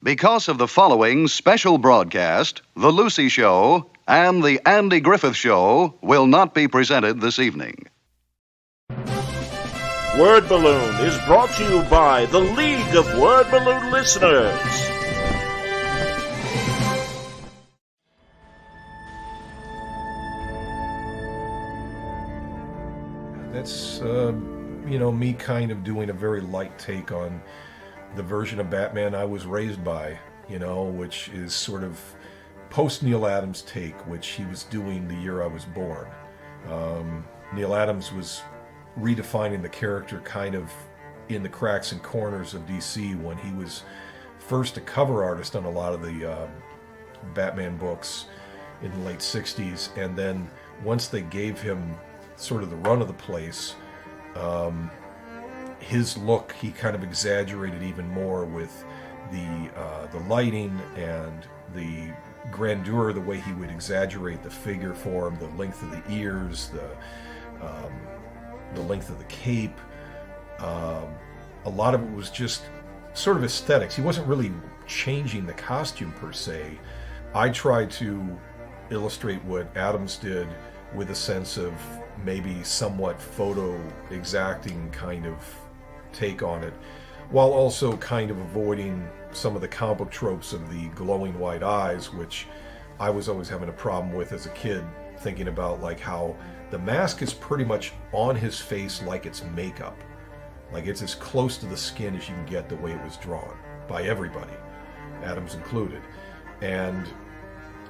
Because of the following special broadcast, The Lucy Show and The Andy Griffith Show will not be presented this evening. Word Balloon is brought to you by the League of Word Balloon Listeners. That's, me kind of doing a very light take on the version of Batman I was raised by, which is sort of post-Neil Adams take, which he was doing the year I was born. Neil Adams was redefining the character kind of in the cracks and corners of DC when he was first a cover artist on a lot of the Batman books in the late 60s, and then once they gave him sort of the run of the place, his look, he kind of exaggerated even more with the lighting and the grandeur, the way he would exaggerate the figure form, the length of the ears, the length of the cape. A lot of it was just sort of aesthetics. He wasn't really changing the costume per se. I tried to illustrate what Adams did with a sense of maybe somewhat photo exacting kind of take on it, while also kind of avoiding some of the comic book tropes of the glowing white eyes, which I was always having a problem with as a kid, thinking about like how the mask is pretty much on his face like it's makeup. Like it's as close to the skin as you can get the way it was drawn by everybody, Adams included. And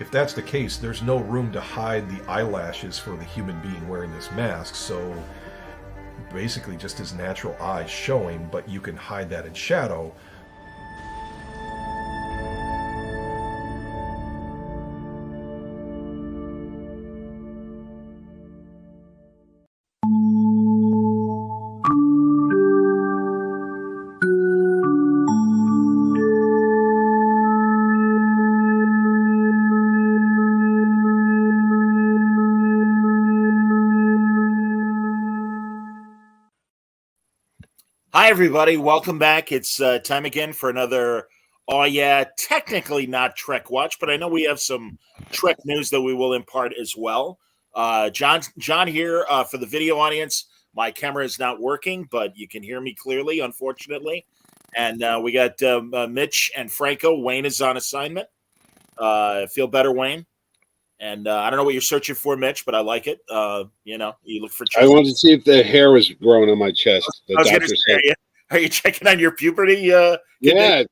if that's the case, there's no room to hide the eyelashes for the human being wearing this mask, so basically just his natural eyes showing, but you can hide that in shadow. Hi, everybody. Welcome back. It's time again for another, technically not Trek Watch, but I know we have some Trek news that we will impart as well. John here for the video audience. My camera is not working, but you can hear me clearly, unfortunately. And we got Mitch and Franco. Wayne is on assignment. Feel better, Wayne. And I don't know what you're searching for, Mitch, but I like it. You look for. I wanted to see if the hair was growing on my chest. I was going to say, are you checking on your puberty? Yeah, I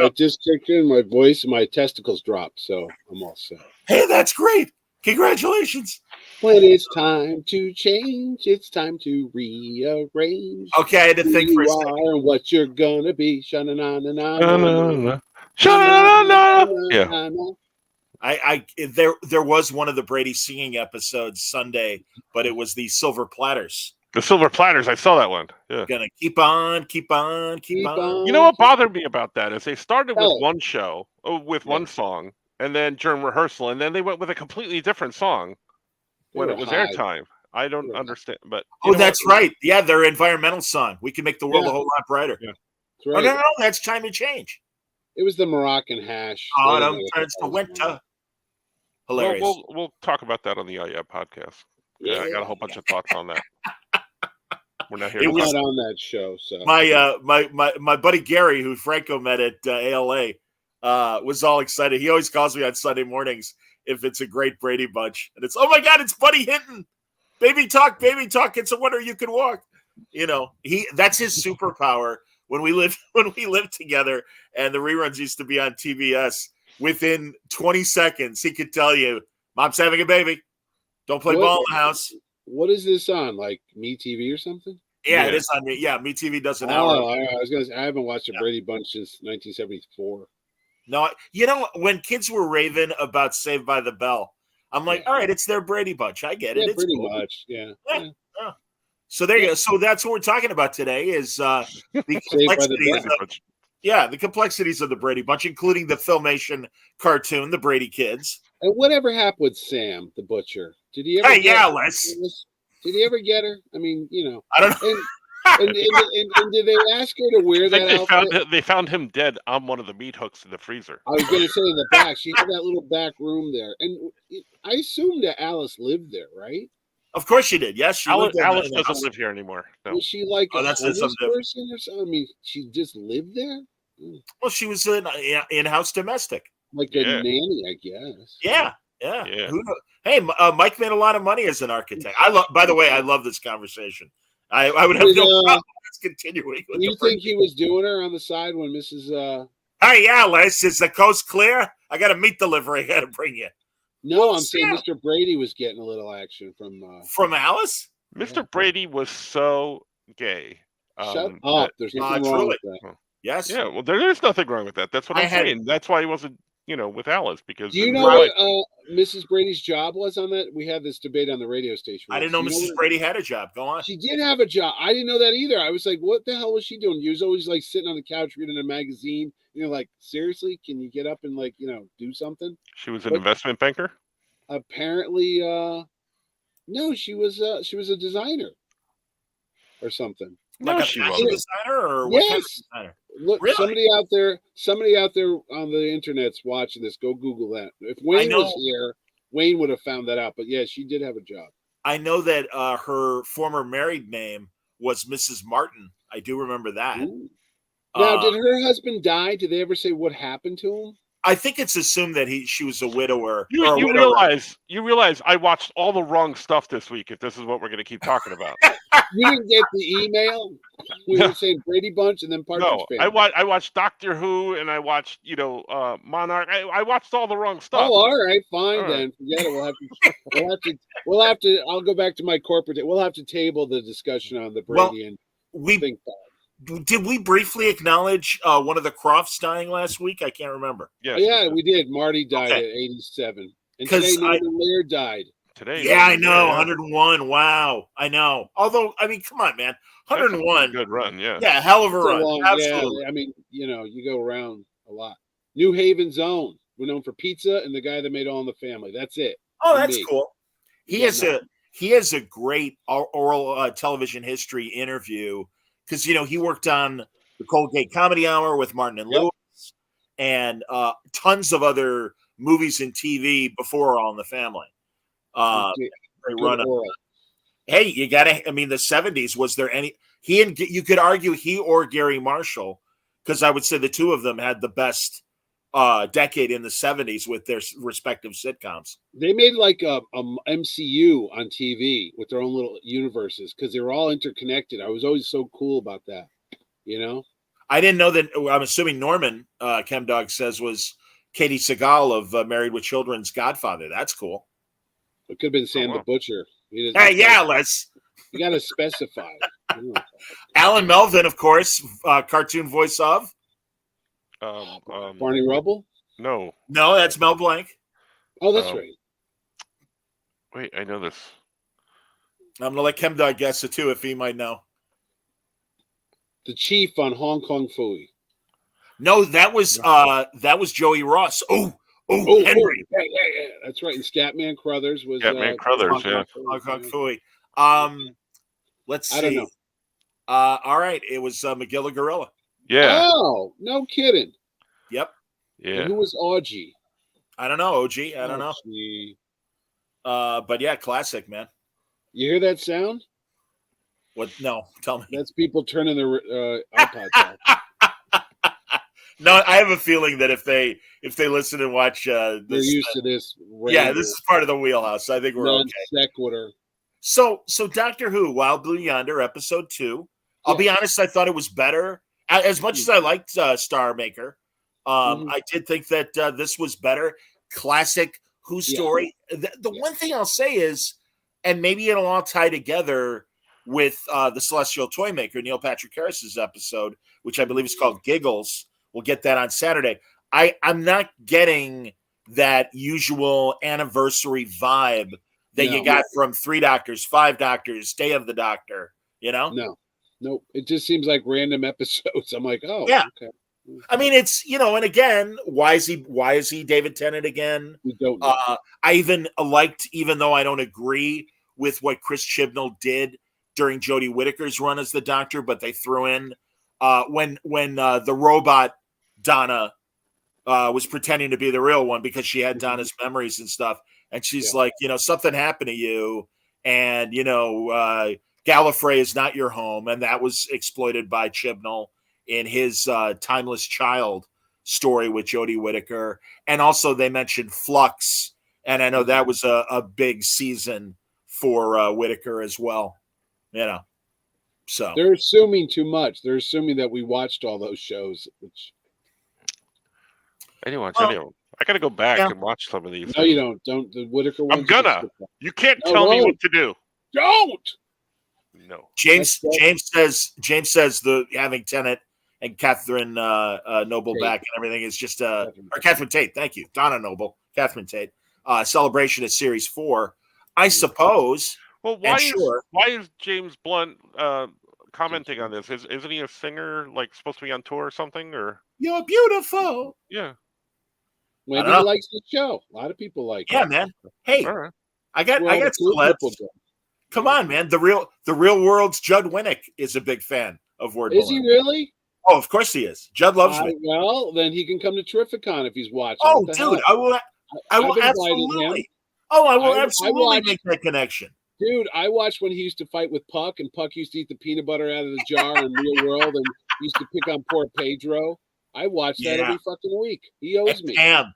just checked in. My voice and my testicles dropped, so I'm all set. Hey, that's great! Congratulations. When it's time to change, it's time to rearrange. Okay, I had to think for a second. And what you're gonna be. Sha-na-na-na-na-na. Yeah. There was one of the Brady singing episodes Sunday, but it was the Silver Platters. The Silver Platters, I saw that one. Yeah. Gonna keep on. You know what bothered me about that is they started with one show, with one song, and then during rehearsal, and then they went with a completely different song when it was airtime. I don't understand, but that's right. Yeah, their environmental song. We can make the world a whole lot brighter. Yeah. That's right. No, that's time to change. It was the Moroccan hash. Autumn turns to winter. Hilarious. We'll talk about that on the podcast. Yeah, I got a whole bunch of thoughts on that. We're not here. It was not on that show. So my buddy Gary, who Franco met at ALA, was all excited. He always calls me on Sunday mornings if it's a great Brady Bunch, and it's, oh my God, it's Buddy Hinton. Baby talk. It's a wonder you can walk. That's his superpower. When we lived together, and the reruns used to be on TBS. Within 20 seconds, he could tell you, "Mom's having a baby. Don't play ball in the house." What is this on? Like MeTV or something? Yeah, it is on me. Yeah, MeTV does an hour. hour. I was gonna say, I haven't watched a Brady Bunch since 1974. No, when kids were raving about Saved by the Bell, I'm like, all right, it's their Brady Bunch. I get it. It's pretty cool. much. Yeah. So there you go. So that's what we're talking about today is the complexities of the Brady Bunch, including the Filmation cartoon, The Brady Kids. And whatever happened with Sam, the butcher? Did he ever? Hey, Alice. Did he ever get her? I mean, I don't know. And did they ask her to wear that outfit? They found him dead on one of the meat hooks in the freezer. I was going to say in the back. She had that little back room there. And I assume that Alice lived there, right? Of course she did. Yes, Alice doesn't live here anymore. No. Was she like a that's homeless person or something? I mean, she just lived there? Well, she was an in-house domestic. Like a nanny, I guess. Yeah. Who knows? Hey, Mike made a lot of money as an architect. By the way, I love this conversation. I would have no problem continuing. Do you think he was doing her on the side when Mrs. Hey, Alice, is the coast clear? I got a meat delivery I got to bring you. No, I'm saying Mr. Brady was getting a little action from Alice. Mr. Brady was so gay. Shut up! There's nothing wrong with that. Yes. Yeah. Well, there's nothing wrong with that. That's what I'm saying. That's why he wasn't, with Alice, because. Do you know what Mrs. Brady's job was on that? We had this debate on the radio station. I didn't know Mrs. Brady had a job. Go on. She did have a job. I didn't know that either. I was like, what the hell was she doing? She was always like sitting on the couch reading a magazine. You're like, seriously? Can you get up and do something? She was an investment banker? Apparently, no, she was a designer or something. Like a fashion designer or yes. What kind of designer? Look, really? somebody out there on the internet's watching this. Go Google that. If Wayne was here, Wayne would have found that out. But yeah, she did have a job. I know that her former married name was Mrs. Martin. I do remember that. Ooh. Now, did her husband die? Did they ever say what happened to him? I think it's assumed that she was a widower. You realize I watched all the wrong stuff this week. If this is what we're going to keep talking about, you didn't get the email. We were saying Brady Bunch and then Partridge Family. I watched Doctor Who and I watched Monarch. I watched all the wrong stuff. Oh, all right, fine all then. Right. Forget it. We'll have to. I'll go back to my corporate. We'll have to table the discussion on the Brady and think that. Did we briefly acknowledge one of the Crofts dying last week? I can't remember. Yeah, we did. Marty died at 87. And today Norman Lear died. Today. Yeah, I know. 101. Wow. I know. Although, I mean, come on, man. 101. Good run, yeah. Yeah, hell of a run. Absolutely. Yeah, I mean, you go around a lot. New Haven's own. We're known for pizza and the guy that made All in the Family. That's it. Oh, that's cool. He has a great oral television history interview. Because, he worked on the Colgate Comedy Hour with Martin and Lewis and tons of other movies and TV before All in the Family. Great run up. Hey, you got to, the 70s, was there any, you could argue he or Gary Marshall, because I would say the two of them had the best decade in the 70s with their respective sitcoms. They made like a MCU on TV with their own little universes because they were all interconnected. I was always so cool about that, I didn't know that. I'm assuming Norman, Chemdog says, was Katie Seagal of Married with Children's godfather. That's cool. It could have been Sam the Butcher. Hey, let's. You got to specify. Alan Melvin, of course, cartoon voice of. Barney Rubble? No, that's Mel Blanc. Oh, that's right. Wait, I know this. I'm gonna let Chemdog guess it too, if he might know. The Chief on Hong Kong Phooey. No, that was Joey Ross. Oh, Henry. Yeah, that's right. And Scatman Crothers was Scatman Crothers, Hong Kong Phooey. Let's see. I don't know. All right, it was McGilla Gorilla. Yeah. Oh, no kidding. Yep. Yeah. And who was Augie? I don't know, OG. I don't know. But yeah, classic, man. You hear that sound? What? No, tell me. That's people turning their iPods off. No, I have a feeling that if they listen and watch, they're used to this. Yeah, this is part of the wheelhouse. I think we're okay. Sequitur. So Doctor Who, Wild Blue Yonder, episode 2. I'll be honest, I thought it was better. As much as I liked Star Maker, I did think that this was better. Classic Who story. The one thing I'll say is, and maybe it'll all tie together with the Celestial Toymaker, Neil Patrick Harris's episode, which I believe is called Giggles. We'll get that on Saturday. I'm not getting that usual anniversary vibe that you got from 3 Doctors, 5 Doctors, Day of the Doctor, No, it just seems like random episodes. I'm like, oh, yeah. Okay. I mean, it's, and again, why is he David Tennant again? We don't know. I even liked, even though I don't agree with what Chris Chibnall did, during Jodie Whittaker's run as the Doctor, but they threw in when the robot Donna was pretending to be the real one because she had Donna's memories and stuff. And she's like, something happened to you. And, Gallifrey is not your home. And that was exploited by Chibnall in his Timeless Child story with Jodie Whittaker. And also they mentioned Flux. And I know that was a big season for Whittaker as well. So they're assuming too much. They're assuming that we watched all those shows, which... Anyone. I got to go back and watch some of these. No, you don't. Don't the Whittaker ones. I'm gonna. You can't tell me what to do. Don't. No. James says the having Tennant and Catherine Noble back and everything is just or Catherine Tate. Thank you, Donna Noble, Catherine Tate. Celebration of Series 4, I suppose. Well, why is James Blunt commenting on this? Isn't he a singer, like supposed to be on tour or something? Or you're beautiful. Yeah. Maybe he likes the show. A lot of people like it. Yeah, man. Hey, I got celebs. Come on, man. The real world's Judd Winnick is a big fan of Word. Is he really? Oh, of course he is. Judd loves me. Well, then he can come to Terrificon if he's watching. Oh, dude, I will absolutely. Oh, I will absolutely make that connection. Dude, I watched when he used to fight with Puck, and Puck used to eat the peanut butter out of the jar in Real World, and he used to pick on poor Pedro. I watch that every fucking week. He owes me. Pam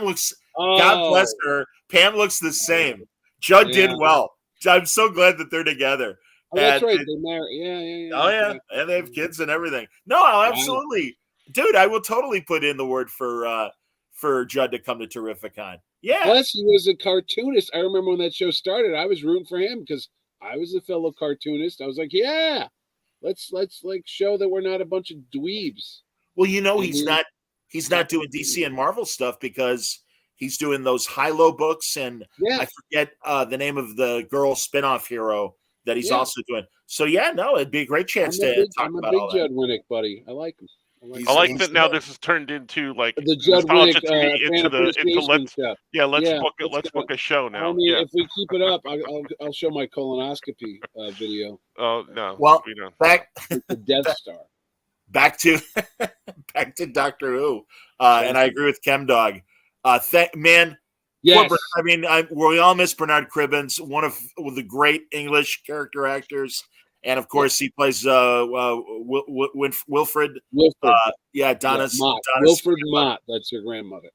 looks. God bless her. Pam looks the same. Judd did well. I'm so glad that they're together. Oh, that's right. They marry. Yeah. Oh yeah, and they have kids and everything. No, I'll absolutely, dude. I will totally put in the word for Judd to come to Terrificon. Yeah. Plus, he was a cartoonist. I remember when that show started. I was rooting for him because I was a fellow cartoonist. I was like, yeah, let's like show that we're not a bunch of dweebs. Well, he's not doing DC and Marvel stuff because he's doing those high-low books, and I forget the name of the girl spinoff hero that he's also doing. So it'd be a great chance to talk about all that. I'm a big Judd Winnick buddy. I like him. I like that now. This has turned into like the Judd Winnick let's book a show now. I mean, if we keep it up, I'll show my colonoscopy video. Oh no! Well, back the Death Star. Back to Doctor Who, and I agree with ChemDog. Man, yes. We all miss Bernard Cribbins, one of the great English character actors, and of course he plays Wilfred. Donna's Wilfred Mott. That's her grandfather.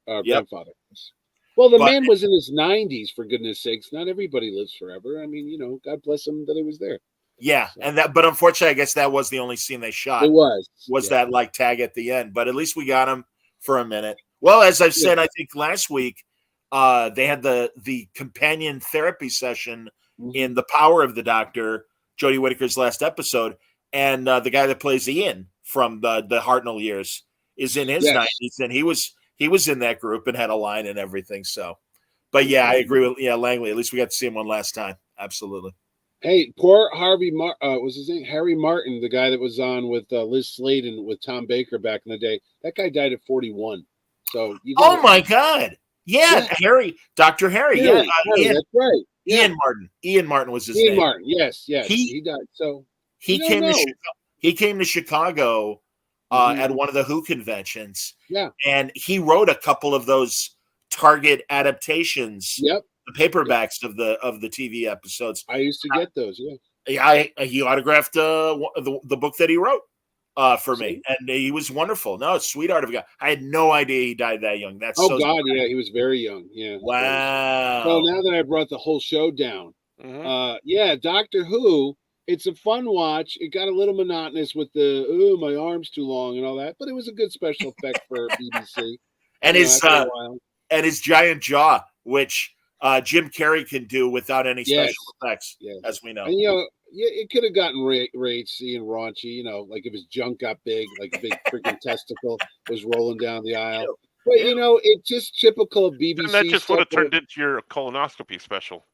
Well, the man was in his 90s, for goodness sakes. Not everybody lives forever. I mean, God bless him that he was there. Yeah, so. But unfortunately, I guess that was the only scene they shot. It was that like tag at the end. But at least we got him for a minute. Well, as I've said, I think last week, they had the companion therapy session in The Power of the Doctor, Jodie Whittaker's last episode, and the guy that plays Ian from the Hartnell years is in his 90s, and he was in that group and had a line and everything. So, but I agree with Langley. At least we got to see him one last time. Absolutely. Hey, poor was his name Harry Martin, the guy that was on with Liz Sladen with Tom Baker back in the day. That guy died at 41. So, my God, Harry, Dr. Harry, Harry, Ian, that's right. Ian Martin was his name. Ian Martin, yes, he died. So he came to Chicago at one of the Who conventions. Yeah, and he wrote a couple of those Target adaptations. Yep. The paperbacks of the TV episodes. I used to get those. He autographed the book that he wrote for me, and he was wonderful. No, sweetheart of a guy. I had no idea he died that young. That's he was very young. Yeah. Wow. So now that I brought the whole show down, Doctor Who. It's a fun watch. It got a little monotonous with my arm's too long and all that, but it was a good special effect for BBC. And his giant jaw, which Jim Carrey can do without any special effects, as we know. And it could have gotten racy and raunchy, like if his junk got big, like a big freaking testicle was rolling down the aisle. But it's just typical of BBC. And that just would have turned into your colonoscopy special.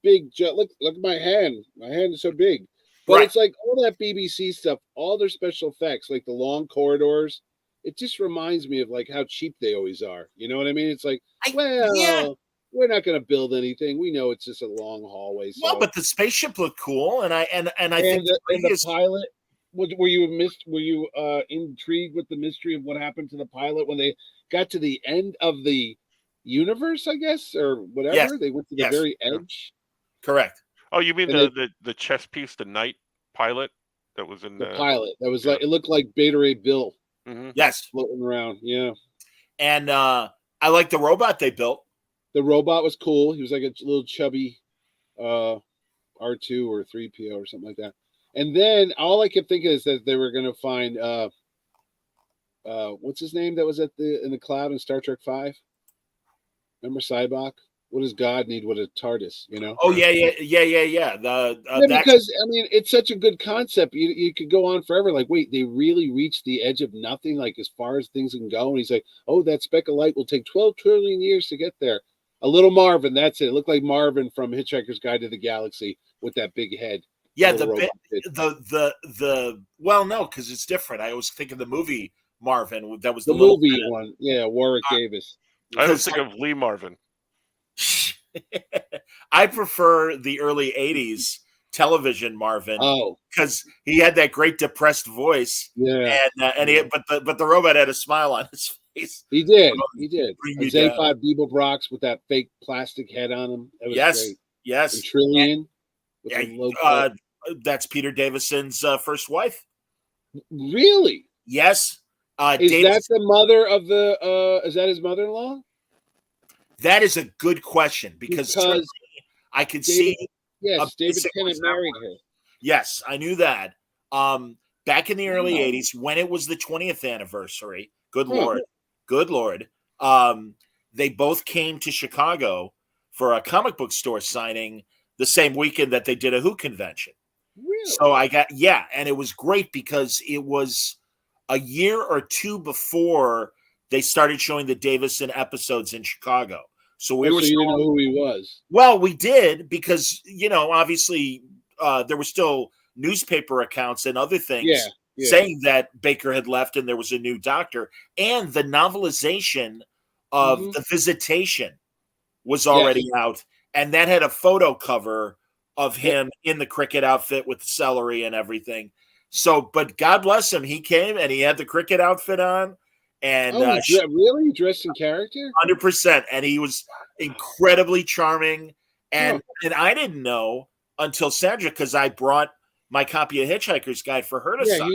Big junk. Look at my hand. My hand is so big. But it's like all that BBC stuff, all their special effects, like the long corridors. It just reminds me of like how cheap they always are. You know what I mean? It's like, we're not going to build anything. We know it's just a long hallway. So. Well, but the spaceship looked cool, and I think the pilot. Were you intrigued with the mystery of what happened to the pilot when they got to the end of the universe, I guess, or whatever? Yes. They went to the very edge. Correct. Oh, you mean the chess piece, the Knight pilot that was in the pilot that was like, it looked like Beta Ray Bill. Mm-hmm. Yes, floating around. Yeah, and I like the robot they built. The robot was cool. He was like a little chubby R2 or 3PO or something like that. And then all I kept thinking is that they were going to find what's his name that was in the cloud in Star Trek 5? Remember Cybok? What does God need with a TARDIS? You know? Oh yeah. Because I mean, it's such a good concept. You could go on forever. Like, wait, they really reached the edge of nothing, like as far as things can go. And he's like, oh, that speck of light will take 12 trillion years to get there. A little Marvin, that's it. It looked like Marvin from Hitchhiker's Guide to the Galaxy with that big head. Yeah, well, no, because it's different. I was thinking the movie Marvin. That was the movie one. Yeah, Warwick Davis. I was thinking of Lee Marvin. I prefer the early '80s television Marvin. Oh, because he had that great depressed voice. Yeah, but the robot had a smile on his face. He did. Z5 Beeble Brox with that fake plastic head on him. That was great. Yes. And Trillian. That's Peter Davison's first wife. Really? Yes. Is that the mother of the? Is that his mother-in-law? That is a good question because I could see. Yes, David Tennant married her. Yes, I knew that. Back in the early '80s, when it was the 20th anniversary, good Lord, they both came to Chicago for a comic book store signing the same weekend that they did a Who convention. Really? So and it was great because it was a year or two before they started showing the Davison episodes in Chicago. So we were. So you didn't know who he was. Well, we did because obviously there were still newspaper accounts and other things saying that Baker had left and there was a new doctor, and the novelization of The Visitation was already out, and that had a photo cover of him in the cricket outfit with the celery and everything. So, but God bless him, he came and he had the cricket outfit on. And really dressed in character? 100%. And he was incredibly charming. And I didn't know until Sandra, because I brought my copy of Hitchhiker's Guide for her to sign.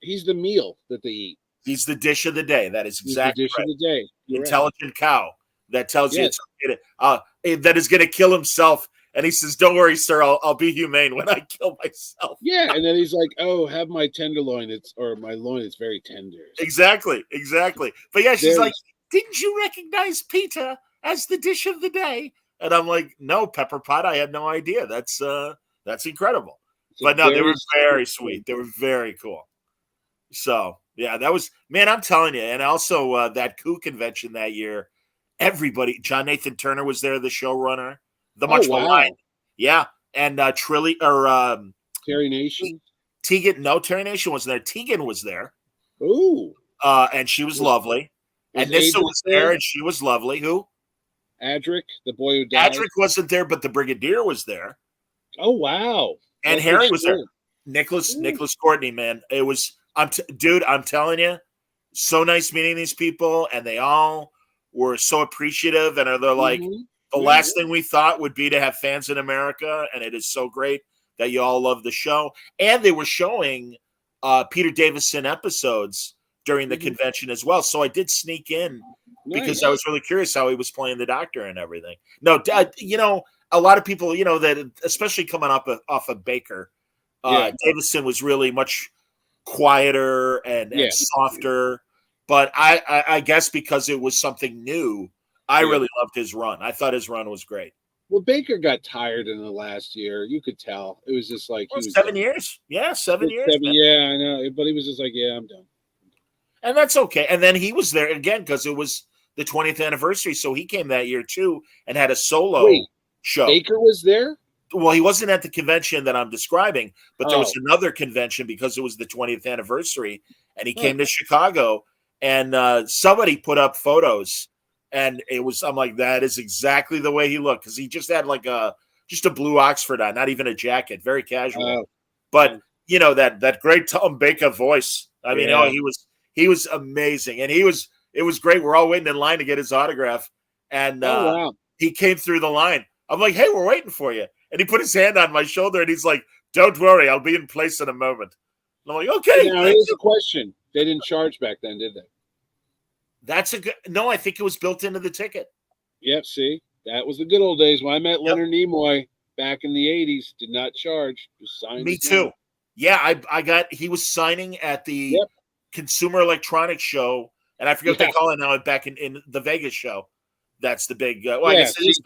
He's the meal that they eat. He's the dish of the day. That is exactly the dish of the day. The intelligent cow that tells you that is going to kill himself. And he says, "Don't worry, sir. I'll be humane when I kill myself." Yeah, and then he's like, "Oh, have my tenderloin. My loin. It's very tender." Exactly. But yeah, she's like, "Didn't you recognize Peter as the dish of the day?" And I'm like, "No, Pepper Pot. I had no idea. That's incredible." But no, they were very sweet. They were very cool. So yeah, that was, man, I'm telling you. And also that Coup convention that year, everybody. John Nathan Turner was there, the showrunner. The much maligned. Yeah. And Terry Nation. Tegan. No, Terry Nation wasn't there. Tegan was there. Ooh. And she was lovely. And Nissa was there and she was lovely. Who? Adric, the boy who died. Adric wasn't there, but the Brigadier was there. Oh wow. And Harry was there. Nicholas Courtney, man. It was dude, I'm telling you, so nice meeting these people, and they all were so appreciative, and they're like, the last thing we thought would be to have fans in America, and it is so great that you all love the show. And they were showing Peter Davison episodes during the convention as well. So I did sneak in because I was really curious how he was playing the Doctor and everything. No, a lot of people, that especially coming off of Baker, Davison was really much quieter and softer. But I guess because it was something new, I really loved his run. I thought his run was great. Well, Baker got tired in the last year. You could tell. It was just like 7 years. Yeah, 7 years. Yeah, I know. But he was just like, yeah, I'm done. And that's okay. And then he was there again because it was the 20th anniversary. So he came that year too and had a solo show. Baker was there? Well, he wasn't at the convention that I'm describing, but there was another convention because it was the 20th anniversary. And he came to Chicago, and somebody put up photos. And I'm like, that is exactly the way he looked, because he just had like just a blue Oxford on, not even a jacket, very casual. But you know, that great Tom Baker voice. I mean, he was amazing, and it was great. We're all waiting in line to get his autograph, and he came through the line. I'm like, hey, we're waiting for you. And he put his hand on my shoulder, and he's like, don't worry, I'll be in place in a moment. And I'm like, okay. Now, here's the question. They didn't charge back then, did they? That's a good – no, I think it was built into the ticket. Yep, see? That was the good old days. When I met Leonard Nimoy back in the 80s, did not charge. Just signed. Me too. Yeah, he was signing at the Consumer Electronics Show, and I forget what they call it now, back in the Vegas show. That's the big I guess it is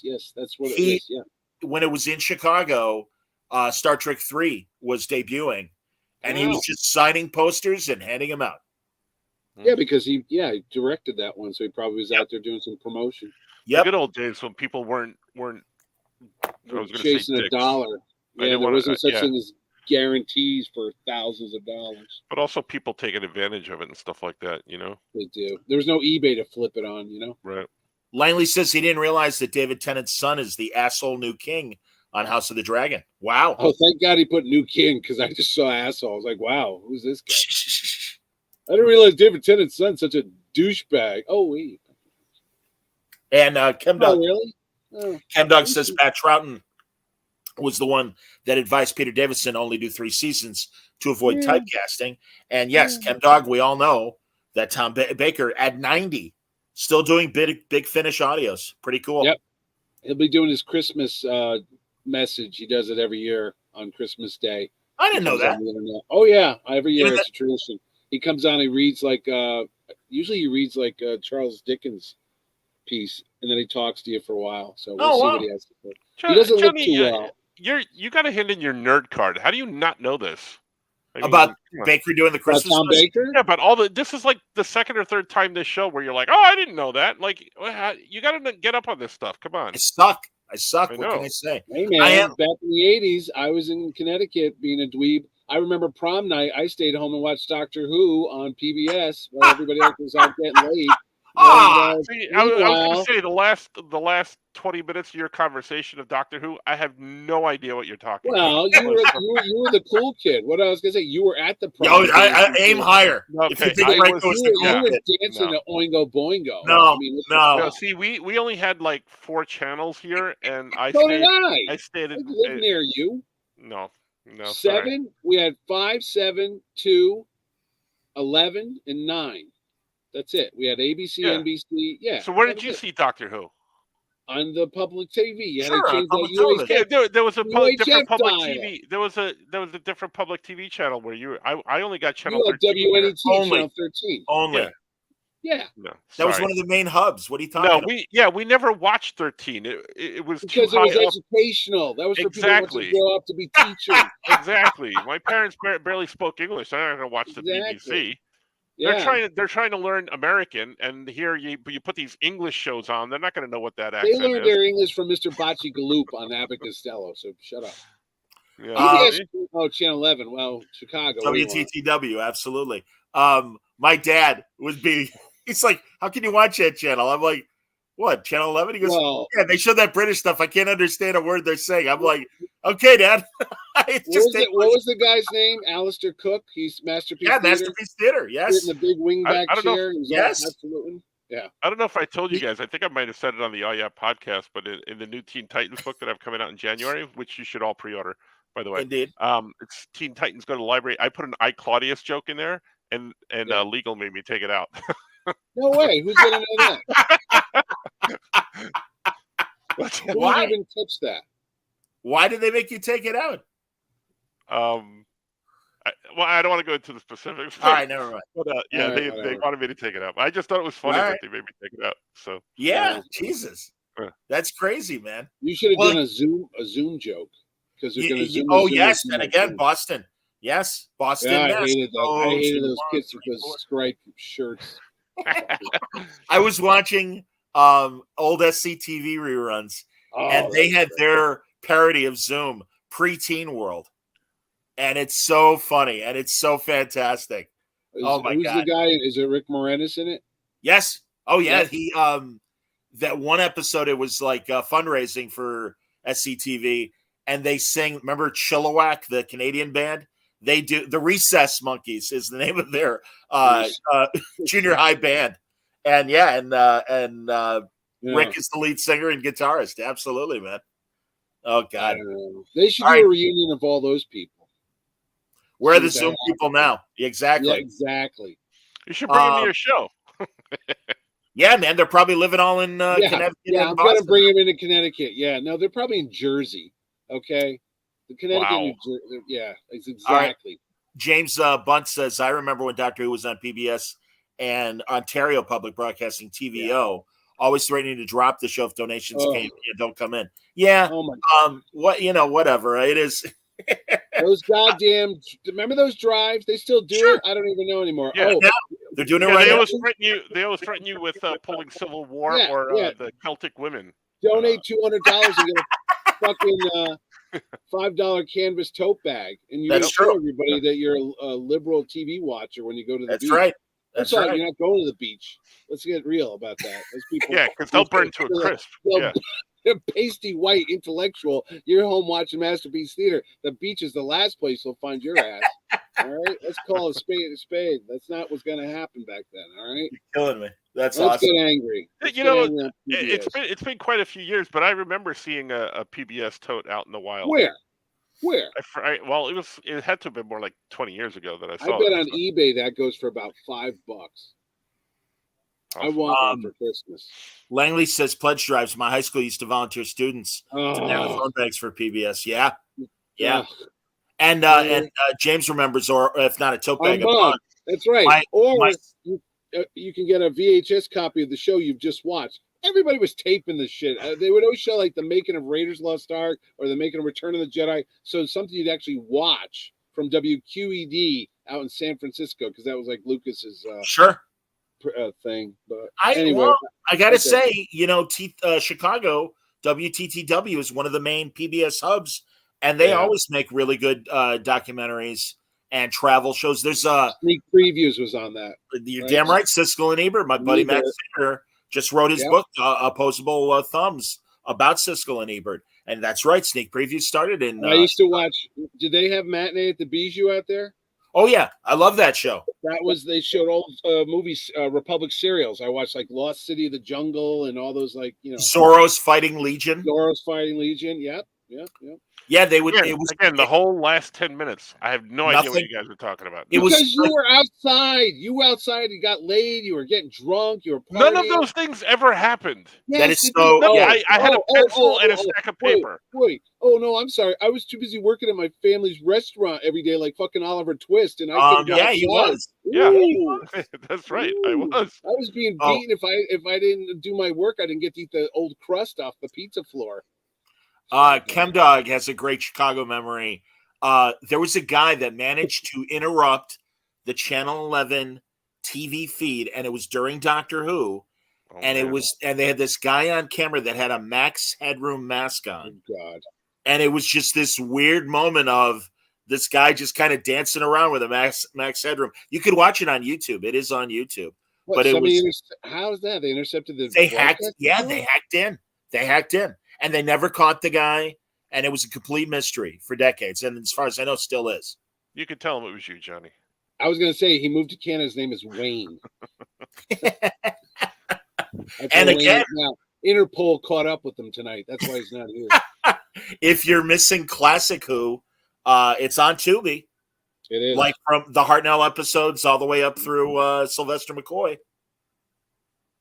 yes. That's what it is. Yeah. When it was in Chicago, Star Trek 3 was debuting, and he was just signing posters and handing them out. Yeah, because he directed that one, so he probably was out there doing some promotion. Yeah, good old days when people weren't chasing a dollar. Yeah, there wasn't such thing as guarantees for thousands of dollars. But also people taking advantage of it and stuff like that, you know? They do. There was no eBay to flip it on, you know? Right. Langley says he didn't realize that David Tennant's son is the asshole new king on House of the Dragon. Wow. Oh, thank God he put new king, because I just saw asshole. I was like, wow, who's this guy? I didn't realize David Tennant's son's such a douchebag. Oh, wait. And Chemdog, really? Chemdog says Pat Troughton was the one that advised Peter Davison only do 3 seasons to avoid typecasting. And yes, Chemdog, we all know that Tom Baker at 90 still doing big Finish audios. Pretty cool. Yep. He'll be doing his Christmas message. He does it every year on Christmas Day. I didn't know that. Oh, yeah. Every year it's a tradition. He comes on, he reads usually he reads Charles Dickens piece, and then he talks to you for a while. So we'll see what he has to say. He doesn't look too well. You got a hint in your nerd card. How do you not know this? About Baker doing the Christmas Tom Baker? Yeah, but this is like the second or third time this show where you're like, oh, I didn't know that. Like, you got to get up on this stuff. Come on. I suck. What can I say? Hey, man, back in the 80s, I was in Connecticut being a dweeb. I remember prom night. I stayed home and watched Doctor Who on PBS while everybody else was out getting laid. I was going to say the last 20 minutes of your conversation of Doctor Who, I have no idea what you're talking about. Well, you were the cool kid. What I was going to say, you were at the prom. I aim higher. Okay, you were dancing to Oingo Boingo. No. See, we only had like 4 channels here, and I stayed. I lived near you. No. 7. Sorry. We had 5, 7, 2, 11, and 9. That's it. We had ABC, NBC. Yeah. So where did you see Doctor Who? On the public TV. You sure, had to change that there was a different public dial. TV. There was a different public TV channel where I only got channel 13. WNET channel 13. Only. Yeah. No, that was one of the main hubs. What are you talking about? We never watched 13. It was because too it was high educational. That was for people who want to grow up to be teachers. Exactly. My parents barely spoke English. So I'm not going to watch the BBC. Yeah. They're trying to learn American, and here you put these English shows on. They're not going to know what that accent is. They learned their English from Mr. Bocce Galoop on Abbott Costello. So shut up. Yeah. Channel 11. Well, Chicago. WTTW, absolutely. My dad would be. He's like, how can you watch that channel? I'm like, what, Channel 11? He goes, yeah, they show that British stuff. I can't understand a word they're saying. I'm like, okay, Dad. What was the guy's name? Alistair Cook. He's Masterpiece Theater. Masterpiece Theater, yes. In the big wingback chair. Yes. Absolutely. Yeah. I don't know if I told you guys. I think I might have said it on the podcast, but in the new Teen Titans book that I'm coming out in January, which you should all pre-order, by the way. Indeed. It's Teen Titans Go to the Library. I put an I, Claudius joke in there, and legal made me take it out. No way. Who's going to know that? Who would even catch that? Why did they make you take it out? I don't want to go into the specifics. All right, never mind. But they wanted me to take it out. I just thought it was funny that they made me take it out. So Jesus, that's crazy, man. You should have done a Zoom joke because they're going to Zoom. Oh yes, and again, Boston. Yes, Boston. Yeah, I hated that. I hated those kids with those striped shirts. I was watching old SCTV reruns, and they had their parody of Zoom, Pre-Teen World, and it's so funny and it's so fantastic. Oh my God! Who's the guy? Is it Rick Moranis in it? Yes, Oh yeah, he that one episode it was like fundraising for SCTV, and they sang. Remember Chilliwack, the Canadian band? They do the Recess Monkeys is the name of their junior high band, and Rick is the lead singer and guitarist. Absolutely, man. Oh God, they should do a reunion of all those people. Where are the Zoom people now? Exactly. Yeah, exactly. You should bring them to your show. Yeah, man, they're probably living all in Connecticut. Yeah, I'm gonna bring them into Connecticut. Yeah, no, they're probably in Jersey. Okay, the Connecticut, New Jersey. Yeah, it's exactly. Right. James Bunt says, "I remember when Doctor Who was on PBS and Ontario Public Broadcasting (TVO." Always threatening to drop the show if donations don't come in. Yeah. Oh my. Whatever. It is. Those goddamn. Remember those drives? They still do it. I don't even know anymore. Yeah. They're doing it right now. They always threaten you with pulling Civil War or the Celtic women. Donate $200 and get a fucking $5 canvas tote bag, and you tell everybody that you're a liberal TV watcher when you go to the beach. That's right. You're not going to the beach. Let's get real about that. Those people, because they'll burn to a crisp. They're pasty white intellectual. You're home watching Masterpiece Theater. The beach is the last place you'll find your ass. All right, let's call a spade a spade. That's not what's going to happen back then. All right, you're killing me. Let's get angry. It's been quite a few years, but I remember seeing a PBS tote out in the wild. Where? It had to have been more like 20 years ago that I saw. I bet on eBay that goes for about $5. I want one for Christmas. Langley says pledge drives. My high school used to volunteer students to mail phone bags for PBS. Yeah. And James remembers, or if not a tote bag, a mug. That's right. You can get a VHS copy of the show you've just watched. Everybody was taping the shit. They would always show like the making of Raiders Lost Ark or the making of Return of the Jedi. So something you'd actually watch from WQED out in San Francisco, because that was like Lucas's thing. But anyway, I gotta say, Chicago WTTW is one of the main PBS hubs, and they always make really good documentaries and travel shows. There's Sneak Previews was on that. You're damn right. Siskel and Ebert, my buddy Matt Singer just wrote his book, Opposable Thumbs, about Siskel and Ebert, and that's right. Sneak Previews started in. I used to watch. Did they have Matinee at the Bijou out there? Oh yeah, I love that show. They showed old movies, Republic serials. I watched like Lost City of the Jungle and all those Zorro's Fighting Legion. Yep. Yeah, they would. Again, the whole last 10 minutes. I have no idea what you guys are talking about. You were outside. You were outside. You got laid. You were getting drunk. You were partying. None of those things ever happened. Yes, that is so. I had a pencil and a stack of paper. Wait. Oh no, I'm sorry. I was too busy working at my family's restaurant every day, like fucking Oliver Twist, and I couldn't. He was. Yeah, that's right. I was being beaten if I didn't do my work. I didn't get to eat the old crust off the pizza floor. Chemdog has a great Chicago memory. There was a guy that managed to interrupt the Channel 11 TV feed, and it was during Doctor Who, and they had this guy on camera that had a Max Headroom mask on. Oh, God. And it was just this weird moment of this guy just kind of dancing around with a Max Headroom. You could watch it on YouTube. It is on YouTube. But it was how is that? They intercepted the. They hacked. Yeah, they hacked in. And they never caught the guy, and it was a complete mystery for decades. And as far as I know, still is. You could tell him it was you, Johnny. I was going to say he moved to Canada. His name is Wayne. And again, Interpol caught up with him tonight. That's why he's not here. If you're missing Classic Who, it's on Tubi. It is, like from the Hartnell episodes all the way up through Sylvester McCoy.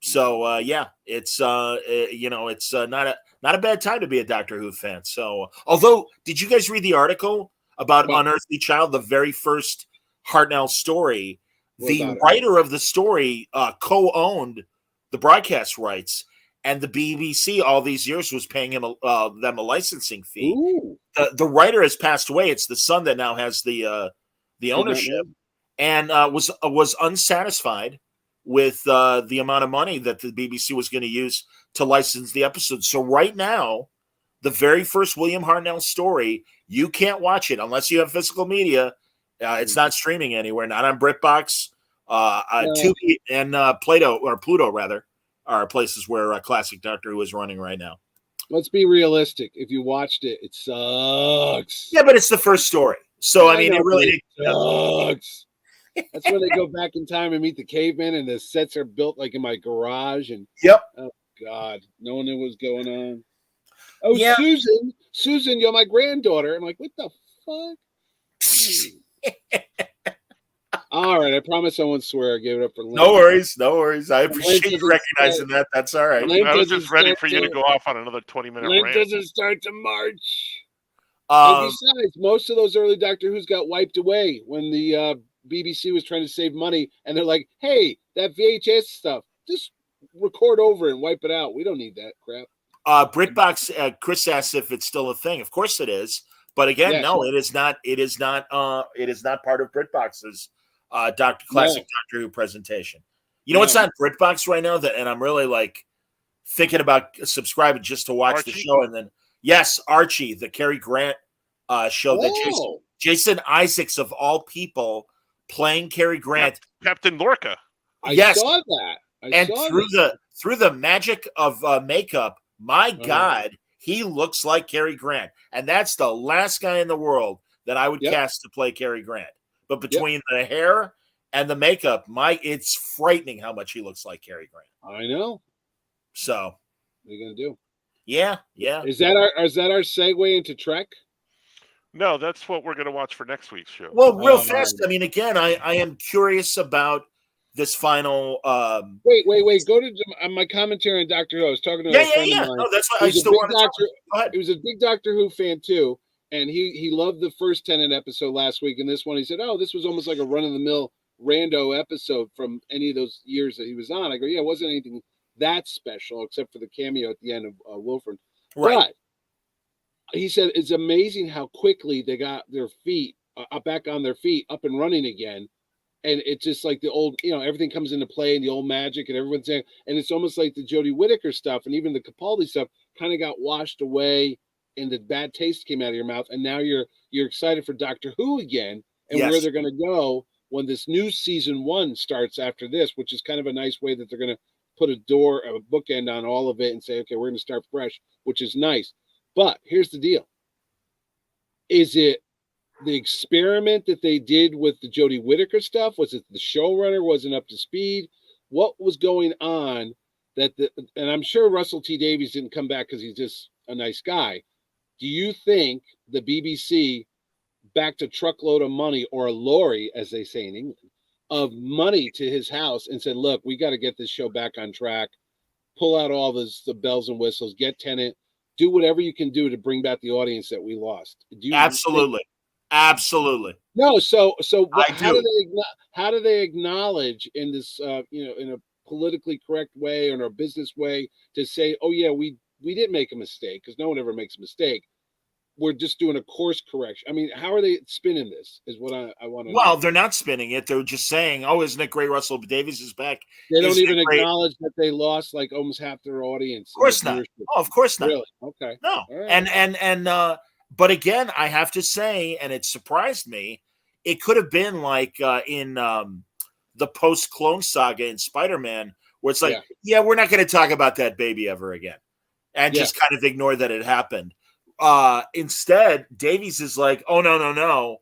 So it's it's not a bad time to be a Doctor Who fan. So, although, did you guys read the article about Unearthly Child, the very first Hartnell story? The writer of the story co-owned the broadcast rights, and the BBC all these years was paying him them a licensing fee. The writer has passed away. It's the son that now has the ownership, and was unsatisfied with the amount of money that the BBC was going to use to license the episode. So right now, the very first William Hartnell story, you can't watch it unless you have physical media. It's not streaming anywhere, not on BritBox, Tubi, and Pluto rather. are places where classic Doctor Who is running right now. Let's be realistic. If you watched it, it sucks. Yeah, but it's the first story. So, I mean, it really sucks. That's when they go back in time and meet the cavemen, and the sets are built like in my garage. And oh God, no one knew what was going on. Oh, yeah. Susan, you're my granddaughter. I'm like, what the fuck? All right, I promise I won't swear. I gave it up for Lynn. No worries. I appreciate you recognizing that. That's all right. I was just ready for you to go off on another 20-minute rant. Lynn doesn't start to March. And besides, most of those early Doctor Who's got wiped away when the BBC was trying to save money, and they're like, hey, that VHS stuff, just record over and wipe it out. We don't need that crap. BritBox, Chris asks if it's still a thing. Of course it is. But again, no, it is not. It is not part of BritBox's Doctor Who presentation. You know what's on BritBox right now? And I'm really like thinking about subscribing just to watch the show. And then Archie, the Cary Grant show that Jason Isaacs of all people playing Cary Grant, Captain Lorca. I saw that. Through the magic of makeup, my God, he looks like Cary Grant, and that's the last guy in the world that I would cast to play Cary Grant. But between the hair and the makeup, it's frightening how much he looks like Cary Grant. I know. So, what are you gonna do? Yeah. Is that our segue into Trek? No, that's what we're gonna watch for next week's show. Well, real fast. I mean, again, I am curious about this final. Wait. Go to my commentary on Doctor Who. I was talking to a friend of mine. No, that's why I still want to talk. He was a big Doctor Who fan too, and he loved the first Tennant episode last week, and this one he said, "Oh, this was almost like a run of the mill rando episode from any of those years that he was on." I go, "Yeah, it wasn't anything that special except for the cameo at the end of Wilford." Right. But he said it's amazing how quickly they got their feet back on their feet, up and running again. And it's just like the old, everything comes into play and the old magic and everyone's saying, and it's almost like the Jodie Whittaker stuff and even the Capaldi stuff kind of got washed away and the bad taste came out of your mouth. And now you're excited for Doctor Who again and where they're going to go when this new season 1 starts after this, which is kind of a nice way that they're going to put a bookend on all of it and say, okay, we're going to start fresh, which is nice. But here's the deal. Is it the experiment that they did with the Jodie Whittaker stuff? Was it the showrunner wasn't up to speed? What was going on and I'm sure Russell T Davies didn't come back because he's just a nice guy. Do you think the BBC backed a truckload of money, or a lorry, as they say in England, of money to his house and said, look, we got to get this show back on track, pull out all the bells and whistles, get Tennant, do whatever you can do to bring back the audience that we lost? Absolutely. No, so how do they acknowledge in this in a politically correct way or in a business way to say, oh yeah, we did make a mistake, because no one ever makes a mistake. We're just doing a course correction. I mean, how are they spinning this is what I want to know. Well, they're not spinning it. They're just saying, oh, isn't it great Russell Davies is back? They don't even acknowledge that they lost like almost half their audience. Of course not. Oh, of course not. Really? Okay. No. Right. And but again, I have to say, and it surprised me, it could have been like in the post-clone saga in Spider-Man, where it's like, we're not going to talk about that baby ever again, and just kind of ignore that it happened. Instead, Davies is like, oh, no.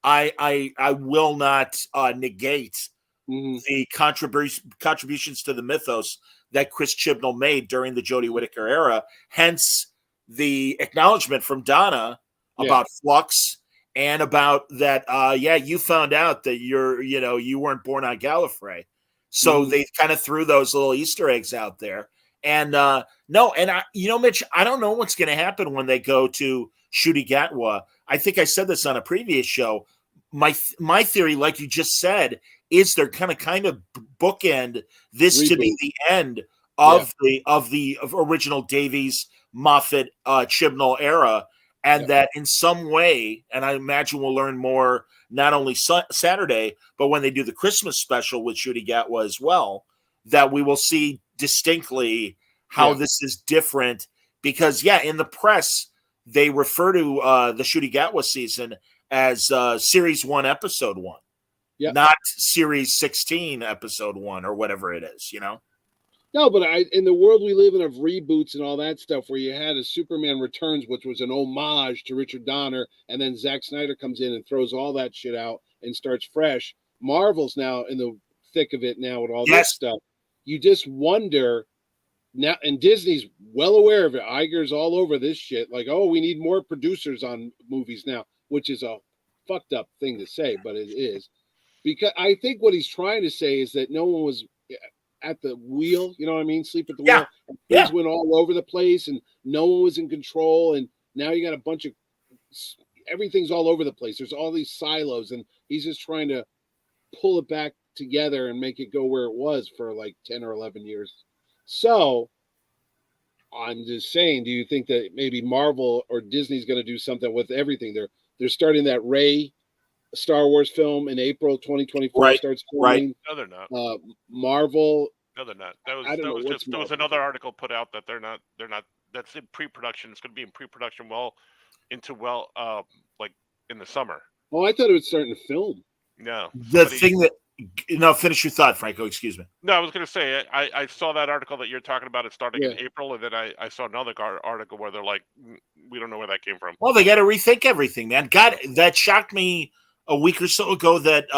I will not negate the contributions to the mythos that Chris Chibnall made during the Jodie Whittaker era. Hence the acknowledgement from Donna about Flux and about that. You found out that you weren't born on Gallifrey. So they kind of threw those little Easter eggs out there. And Mitch, I don't know what's going to happen when they go to Ncuti Gatwa. I think I said this on a previous show. My theory, like you just said, is they're kind of bookend this to be the end of the original Davies, Moffat, Chibnall era, and that in some way, and I imagine we'll learn more not only Saturday, but when they do the Christmas special with Ncuti Gatwa as well, that we will see distinctly how this is different, because in the press they refer to the Ncuti Gatwa season as series 1 episode 1, not series 16 episode 1 or whatever it is, No, but in the world we live in of reboots and all that stuff, where you had a Superman Returns, which was an homage to Richard Donner, and then Zack Snyder comes in and throws all that shit out and starts fresh. Marvel's now in the thick of it now with all this stuff. You just wonder now, and Disney's well aware of it. Iger's all over this shit. Like, oh, we need more producers on movies now, which is a fucked up thing to say, but it is. Because I think what he's trying to say is that no one was at the wheel, you know what I mean? Sleep at the wheel. And things went all over the place and no one was in control. And now you got a bunch of everything's all over the place. There's all these silos, and he's just trying to pull it back together and make it go where it was for like 10 or 11 years. So I'm just saying, do you think that maybe Marvel or Disney's going to do something with everything? They're starting that Rey Star Wars film in April 2024 starts filming. Right. No, they're not. Marvel. No, they're not. There was another article put out that they're not. That's in pre-production. It's going to be in pre-production like in the summer. Oh, I thought it was starting to film. No. Finish your thought, Franco. Excuse me. No, I was going to say, I saw that article that you're talking about. It's starting in April, and then I saw another article where they're like, we don't know where that came from. Well, they got to rethink everything, man. God, that shocked me a week or so ago that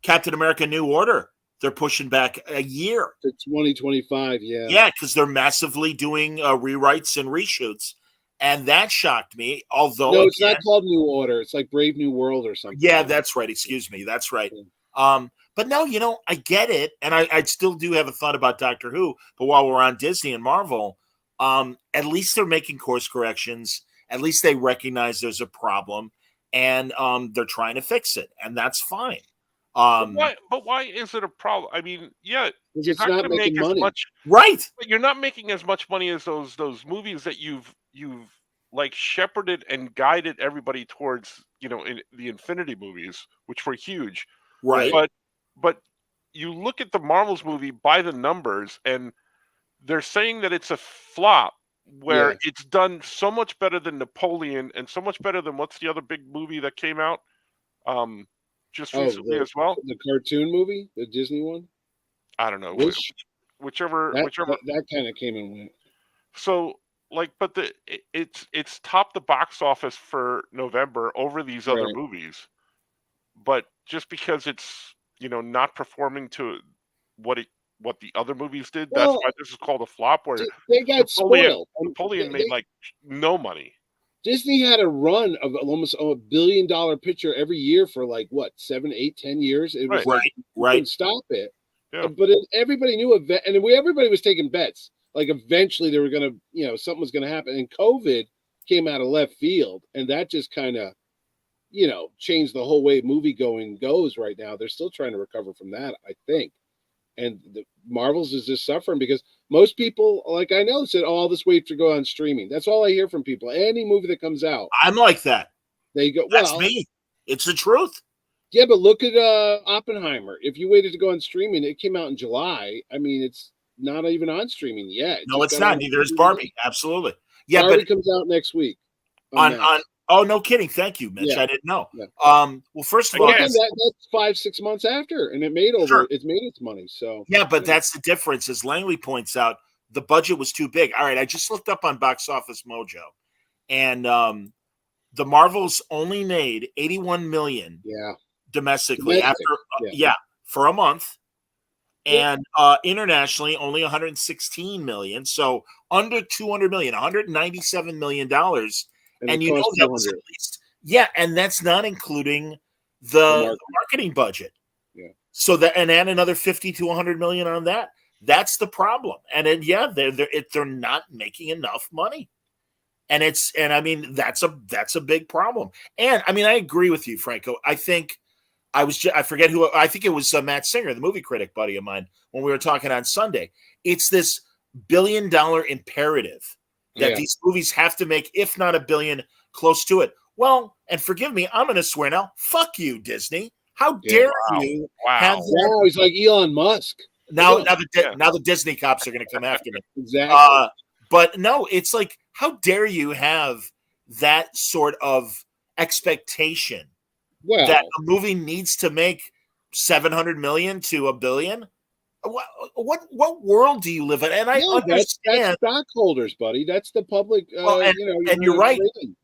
Captain America New Order, they're pushing back a year. To 2025, yeah. Yeah, because they're massively doing rewrites and reshoots. And that shocked me, although... No, it's not called New Order. It's like Brave New World or something. Yeah, that's right. Excuse me. That's right. But no, I get it. And I still do have a thought about Doctor Who. But while we're on Disney and Marvel, at least they're making course corrections. At least they recognize there's a problem. And they're trying to fix it. And that's fine. But why is it a problem? I mean, you're not going to make money. As much, right? But you're not making as much money as those movies that you've like shepherded and guided everybody towards. In the Infinity movies, which were huge, right? But you look at the Marvel's movie by the numbers, and they're saying that it's a flop. Where it's done so much better than Napoleon, and so much better than what's the other big movie that came out? Just recently as well. The cartoon movie, the Disney one. I don't know. Whichever that kind of came and went. So but it's topped the box office for November over these other movies. But just because it's not performing to what the other movies did, that's why this is called a flop. Where they got spoiled. Napoleon made like no money. Disney had a run of almost $1 billion picture every year for like what 7, 8, 10 years. It was right. Couldn't stop it. Yeah. But everybody knew everybody was taking bets. Like eventually they were gonna, something was gonna happen. And COVID came out of left field, and that just kind of, changed the whole way movie going goes right now. They're still trying to recover from that, I think. And the Marvel's is just suffering because most people, like I know, said, "Oh, I'll just wait to go on streaming." That's all I hear from people. Any movie that comes out, I'm like that. They go, "That's me." It's the truth. Yeah, but look at Oppenheimer. If you waited to go on streaming, it came out in July. I mean, it's not even on streaming yet. No, it's not. Neither is Barbie. Absolutely. Yeah, Barbie comes out next week. On oh, no kidding. Thank you, Mitch. Yeah. I didn't know. Yeah. Well, first of all, that's 5-6 months after, and it made it's made its money. So but that's the difference. As Langley points out, the budget was too big. All right, I just looked up on Box Office Mojo, and the Marvels only made $81 million. Domestically after for a month. And internationally, only 116 million. So under 200 million, 197 million dollars. And you know that was at least, and that's not including the marketing budget. Yeah. So that and add another 50 to 100 million on that. That's the problem. And then they're not making enough money. And I mean that's a big problem. And I mean I agree with you, Franco. I think I forget who. I think it was Matt Singer, the movie critic buddy of mine, when we were talking on Sunday. It's this $1 billion imperative that these movies have to make, if not $1 billion, close to it. Well, and forgive me, I'm going to swear now. Fuck you, Disney. How dare you have that? Wow, he's like Elon Musk. Now the Disney cops are going to come after me. Exactly. But no, it's like, how dare you have that sort of expectation? That a movie needs to make 700 million to $1 billion. what world do you live in? And I understand that's stockholders, buddy. That's the public. And you're right.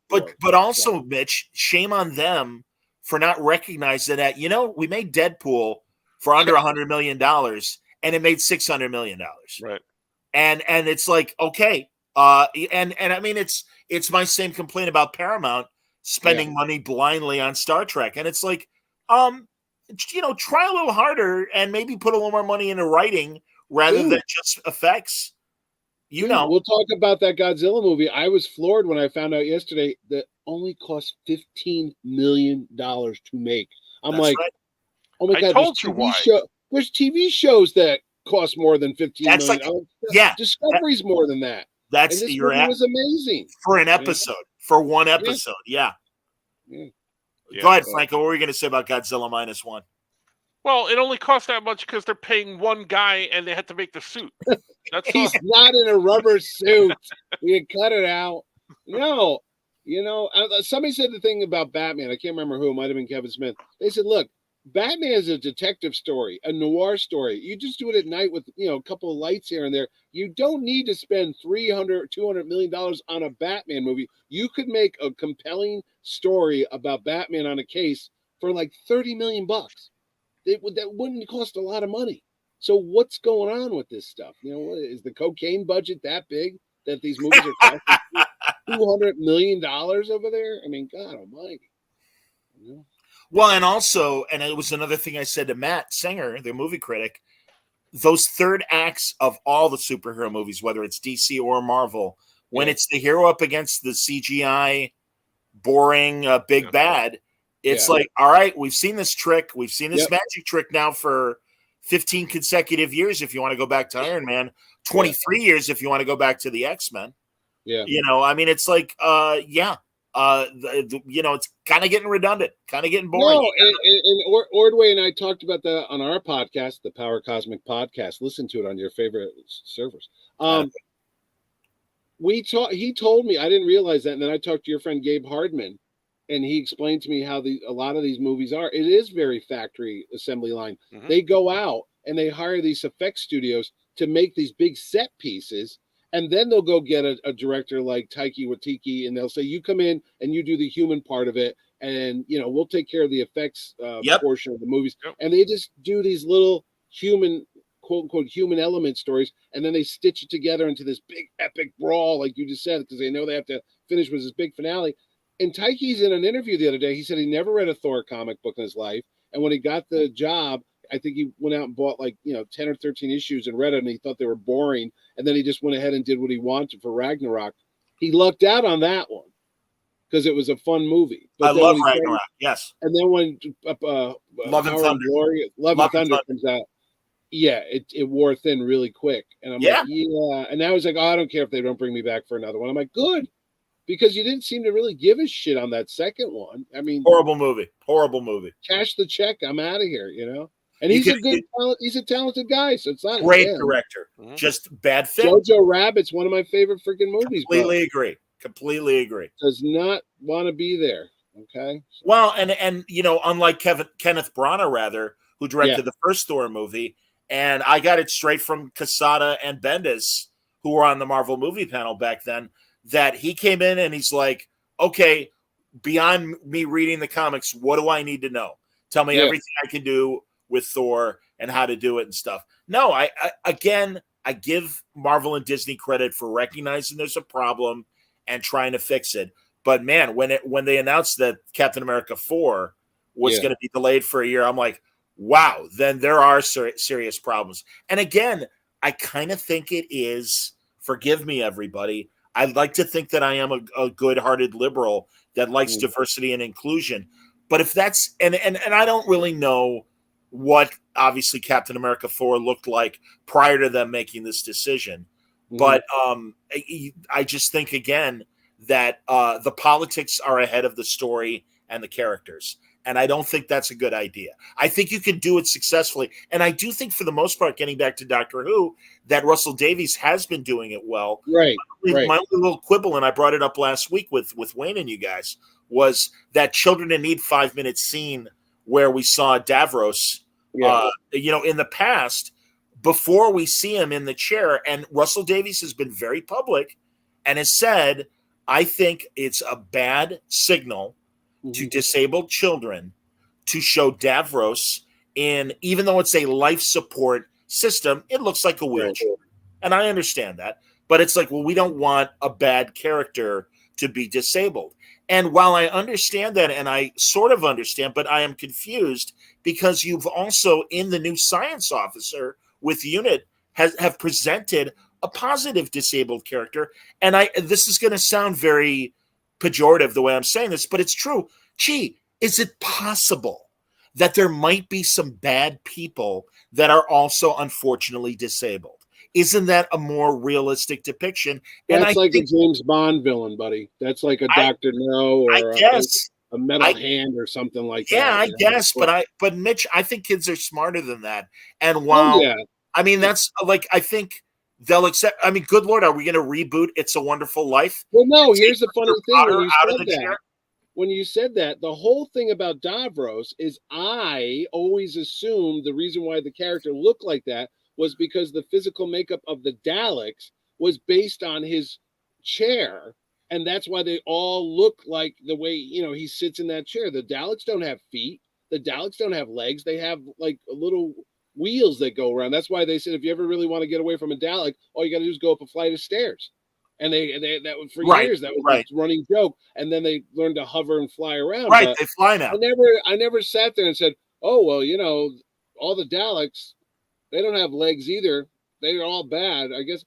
But also, so. Mitch, shame on them for not recognizing that. We made Deadpool for under $100 million, and it made $600 million. Right. And it's like, okay, and I mean, it's my same complaint about Paramount spending money blindly on Star Trek, and it's like, try a little harder and maybe put a little more money into writing rather than just effects. We'll talk about that Godzilla movie. I was floored when I found out yesterday that only cost $15 million to make. I'm like, oh my God, there's TV shows that cost more than $15 million. Discovery's more than that. That's this movie was amazing for an episode, for one episode. Yeah. Go ahead, Franco. What were you going to say about Godzilla -1? Well, it only cost that much because they're paying one guy and they had to make the suit. He's not in a rubber suit. You cut it out. No, somebody said the thing about Batman. I can't remember who. It might have been Kevin Smith. They said, look, Batman is a detective story, a noir story. You just do it at night with, a couple of lights here and there. You don't need to spend $200 million on a Batman movie. You could make a compelling story about Batman on a case for like $30 million. That wouldn't cost a lot of money. So what's going on with this stuff? Is the cocaine budget that big that these movies are costing $200 million over there? I mean, God almighty. Well, and it was another thing I said to Matt Singer, the movie critic, those third acts of all the superhero movies, whether it's DC or Marvel, when it's the hero up against the CGI, boring, big bad, it's like, all right, we've seen this trick. We've seen this magic trick now for 15 consecutive years if you want to go back to Iron Man, 23 years if you want to go back to the X-Men. Yeah. I mean, it's like, it's kind of getting redundant, kind of getting boring. No, and Ordway and I talked about that on our podcast, the Power Cosmic Podcast. Listen to it on your favorite servers. He told me, I didn't realize that, and then I talked to your friend Gabe Hardman, and he explained to me how a lot of these movies are. It is very factory assembly line. Mm-hmm. They go out and they hire these effects studios to make these big set pieces. And then they'll go get a director like Taika Waititi, and they'll say, you come in and you do the human part of it. And, we'll take care of the effects portion of the movies. Yep. And they just do these little human, quote unquote, human element stories. And then they stitch it together into this big epic brawl, like you just said, because they know they have to finish with this big finale. And Taiki's in an interview the other day. He said he never read a Thor comic book in his life. And when he got the job, I think he went out and bought 10 or 13 issues and read it, and he thought they were boring. And then he just went ahead and did what he wanted for Ragnarok. He lucked out on that one because it was a fun movie. But I love Ragnarok, yes. And then when Love and Thunder comes out, it wore thin really quick. And I'm like, And now he's like, I don't care if they don't bring me back for another one. I'm like, good. Because you didn't seem to really give a shit on that second one. I mean, horrible movie. Cash the check. I'm out of here, And he's a talented guy, so it's not great director. Mm-hmm. Just bad fit. Jojo Rabbit's one of my favorite freaking movies. Completely agree. Does not want to be there. Okay. Well, and unlike Kenneth Branagh, rather, who directed the first Thor movie, and I got it straight from Quesada and Bendis, who were on the Marvel movie panel back then, that he came in and he's like, okay, beyond me reading the comics, what do I need to know? Tell me everything I can do with Thor and how to do it and stuff. No, I give Marvel and Disney credit for recognizing there's a problem and trying to fix it. But man, when they announced that Captain America 4 was going to be delayed for a year, I'm like, wow, then there are serious problems. And again, I kind of think it is, forgive me, everybody, I'd like to think that I am a good-hearted liberal that likes diversity and inclusion. But if that's and I don't really know what obviously Captain America 4 looked like prior to them making this decision. Mm-hmm. But I just think, again, that the politics are ahead of the story and the characters. And I don't think that's a good idea. I think you can do it successfully. And I do think, for the most part, getting back to Doctor Who, that Russell Davies has been doing it well. Right. My only little quibble, and I brought it up last week with Wayne and you guys, was that Children in Need 5-minute scene where we saw Davros, in the past, before we see him in the chair. And Russell Davies has been very public and has said, I think it's a bad signal to disabled children to show Davros in, even though it's a life support system, it looks like a wheelchair. And I understand that. But it's like, well, we don't want a bad character to be disabled. And while I understand that, and I sort of understand, but I am confused because you've also, in the new science officer with UNIT, have presented a positive disabled character. And this is going to sound very pejorative the way I'm saying this, but it's true. Gee, is it possible that there might be some bad people that are also unfortunately disabled? Isn't that a more realistic depiction? That's like a James Bond villain, buddy. That's like a Dr. No or a metal hand or something like that. Yeah, I guess. But Mitch, I think kids are smarter than that. And while, I mean, that's like, I think they'll accept. I mean, good Lord, are we going to reboot It's a Wonderful Life? Well, no, here's the funny thing. When you said that, the whole thing about Davros is I always assumed the reason why the character looked like that was because the physical makeup of the Daleks was based on his chair. And that's why they all look like the way, he sits in that chair. The Daleks don't have feet. The Daleks don't have legs. They have like little wheels that go around. That's why they said, if you ever really want to get away from a Dalek, all you got to do is go up a flight of stairs. And that was for years, that was a running joke. And then they learned to hover and fly around. Right. They fly now. I never sat there and said, oh, well, all the Daleks, they don't have legs either. They're all bad. I guess.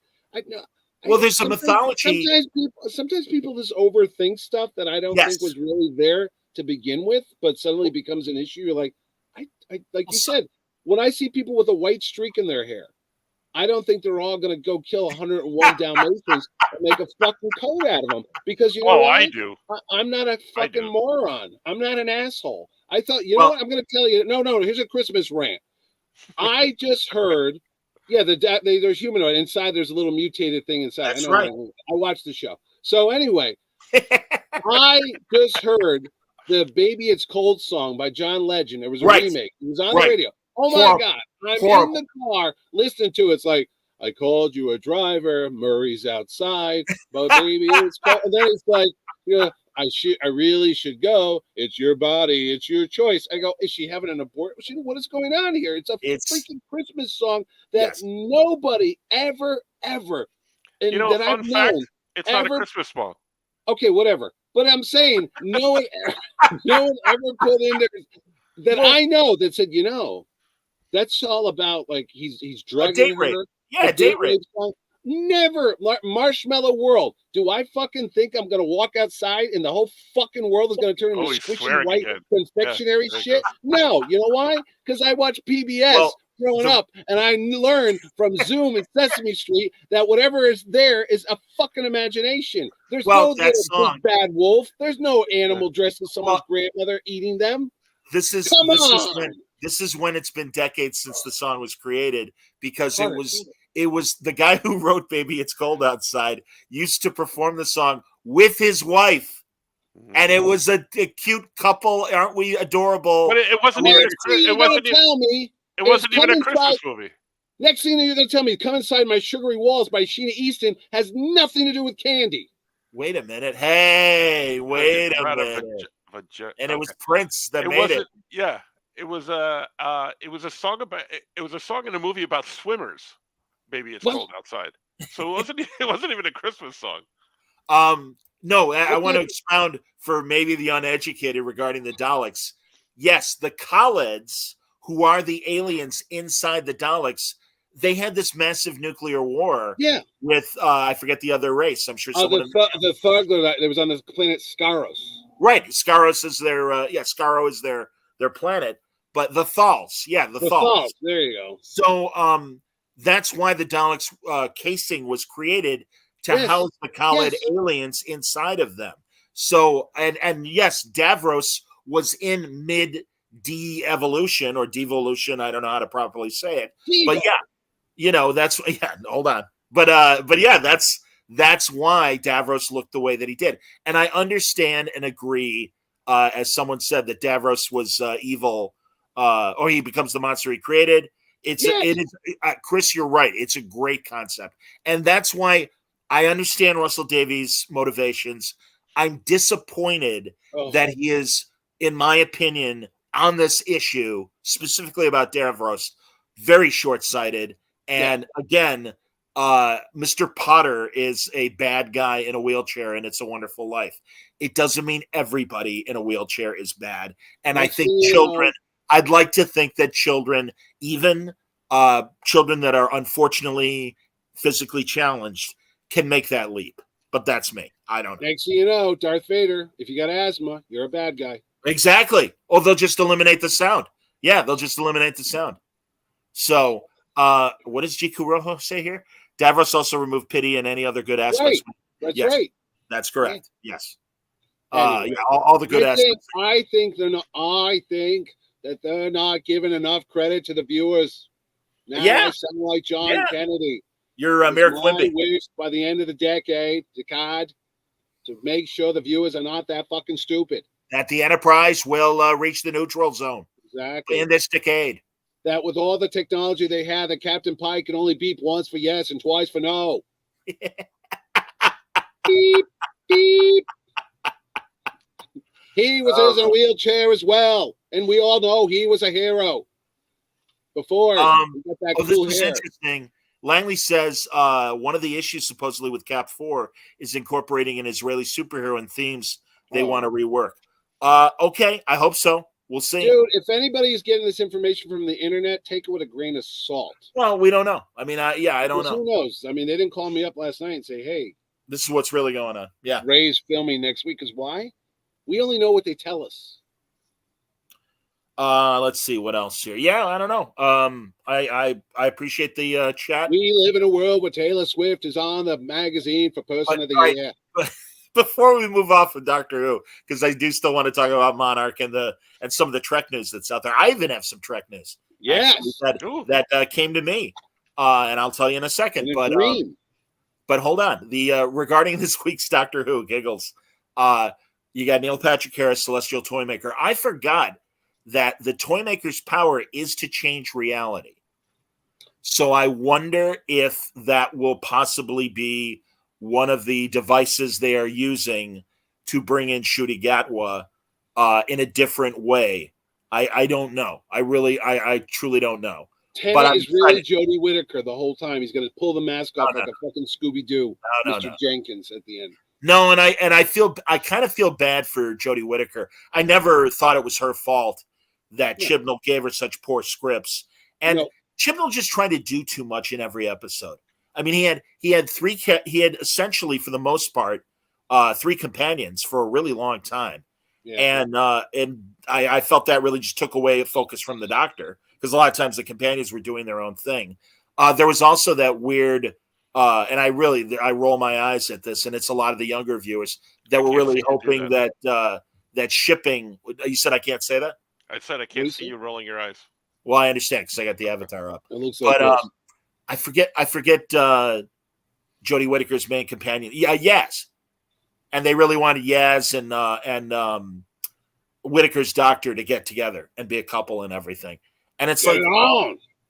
There's a mythology. Sometimes people just overthink stuff that I don't think was really there to begin with, but suddenly becomes an issue. You're like, like you said, when I see people with a white streak in their hair, I don't think they're all going to go kill 101 Dalmatians and make a fucking coat out of them. Because I do. I'm not a fucking moron. I'm not an asshole. I thought, what? I'm going to tell you. No. Here's a Christmas rant. I just heard, there's humanoid inside. There's a little mutated thing inside. That's right. I watched the show. So anyway, I just heard the "Baby It's Cold" song by John Legend. It was a remake. It was on the radio. Oh my God! I'm in the car listening to it. It's like, I called you a driver. Murray's outside, but baby, it's cold. And then it's like, I really should go. It's your body. It's your choice. I go, is she having an abortion? What is going on here? It's a freaking Christmas song that nobody ever, and that I've known. It's not a Christmas song. Okay, whatever. But I'm saying no one ever put in there that I know that said, that's all about like he's drugging her. Yeah, date rape. Never. Marshmallow World. Do I fucking think I'm going to walk outside and the whole fucking world is going to turn into squishy white confectionery shit? No. You know why? Because I watch PBS growing up and I learned from Zoom and Sesame Street that whatever is there is a fucking imagination. There's no big bad wolf. There's no animal dressed as someone's grandmother eating them. This is when it's been decades since the song was created because it was the guy who wrote "Baby It's Cold Outside" used to perform the song with his wife, and it was a cute couple. Aren't we adorable? But it wasn't even. It wasn't even a Christmas movie. Next thing you're going to tell me, "Come Inside My Sugary Walls" by Sheena Easton has nothing to do with candy. Wait a minute. Hey, wait a minute. And it was Prince that made it. Yeah. It was a song in a movie about swimmers. Baby, it's cold outside. So it wasn't even a Christmas song. No, I want to expound for maybe the uneducated regarding the Daleks. Yes, the Khalids, who are the aliens inside the Daleks, they had this massive nuclear war. Yeah. With I forget the other race. I'm sure someone the Thugler that was on the planet Skaros. Right, Skaros is their Skaro is their planet. But the Thals, the Thals. There you go. So that's why the Daleks casing was created to house the Khalid aliens inside of them. So and yes, Davros was in mid de-evolution or devolution. I don't know how to properly say it. But that's hold on. But that's why Davros looked the way that he did. And I understand and agree, as someone said, that Davros was evil. Or he becomes the monster he created. It is, Chris, you're right. It's a great concept. And that's why I understand Russell Davies' motivations. I'm disappointed that he is, in my opinion, on this issue, specifically about Davros, very short-sighted. And again, Mr. Potter is a bad guy in a wheelchair, and It's a Wonderful Life. It doesn't mean everybody in a wheelchair is bad. And I think children, I'd like to think that children, even children that are unfortunately physically challenged, can make that leap. But that's me. I don't know. Next thing you know, Darth Vader, if you got asthma, you're a bad guy. Exactly. Or they'll just eliminate the sound. Yeah, they'll just eliminate the sound. So, what does G. Rojo say here? Davros also removed pity and any other good aspects. Right. That's right. That's correct. Yeah. Yes. Anyway, all the good aspects. I think that they're not giving enough credit to the viewers. Now I sound like John Kennedy. You're Mayor Quimby. Wish by the end of the decade, to make sure the viewers are not that fucking stupid. That the Enterprise will reach the neutral zone. Exactly. In this decade. That with all the technology they have, that Captain Pike can only beep once for yes and twice for no. Beep, beep. He was in a wheelchair as well. And we all know he was a hero. Before he got that cool this is hair. Interesting. Langley says one of the issues supposedly with Cap 4 is incorporating an Israeli superhero and themes they want to rework. Okay, I hope so. We'll see. Dude, if anybody is getting this information from the internet, take it with a grain of salt. Well, we don't know. I mean, I don't know. Who knows? I mean, they didn't call me up last night and say, hey, this is what's really going on. Yeah. Ray's filming next week. Because why? We only know what they tell us. Let's see what else here. Yeah, I don't know. I appreciate the chat. We live in a world where Taylor Swift is on the magazine for Person of the Year. Before we move off of Doctor Who, because I do still want to talk about Monarch and some of the Trek news that's out there. I even have some Trek news. Yes, that came to me, and I'll tell you in a second. But hold on. The regarding this week's Doctor Who giggles, you got Neil Patrick Harris, Celestial Toymaker. I forgot that the Toymaker's power is to change reality. So I wonder if that will possibly be one of the devices they are using to bring in Ncuti Gatwa in a different way. I don't know. I truly don't know. Tennant is really Jodie Whittaker the whole time. He's going to pull the mask off like a fucking Scooby-Doo, Mr. Jenkins at the end. No, and I kind of feel bad for Jodie Whittaker. I never thought it was her fault that Chibnall gave her such poor scripts. And Chibnall just tried to do too much in every episode. I mean, he had essentially, for the most part, 3 companions for a really long time. Yeah. And I felt that really just took away focus from the Doctor, because a lot of times the companions were doing their own thing. There was also that weird, and I roll my eyes at this, and it's a lot of the younger viewers that were really hoping that shipping. You said I can't say that? I said I can't see you rolling your eyes. Well, I understand because I got the avatar up. It looks like I forget Jodie Whittaker's main companion. Yeah, Yaz. And they really wanted Yaz and Whittaker's doctor to get together and be a couple and everything. And it's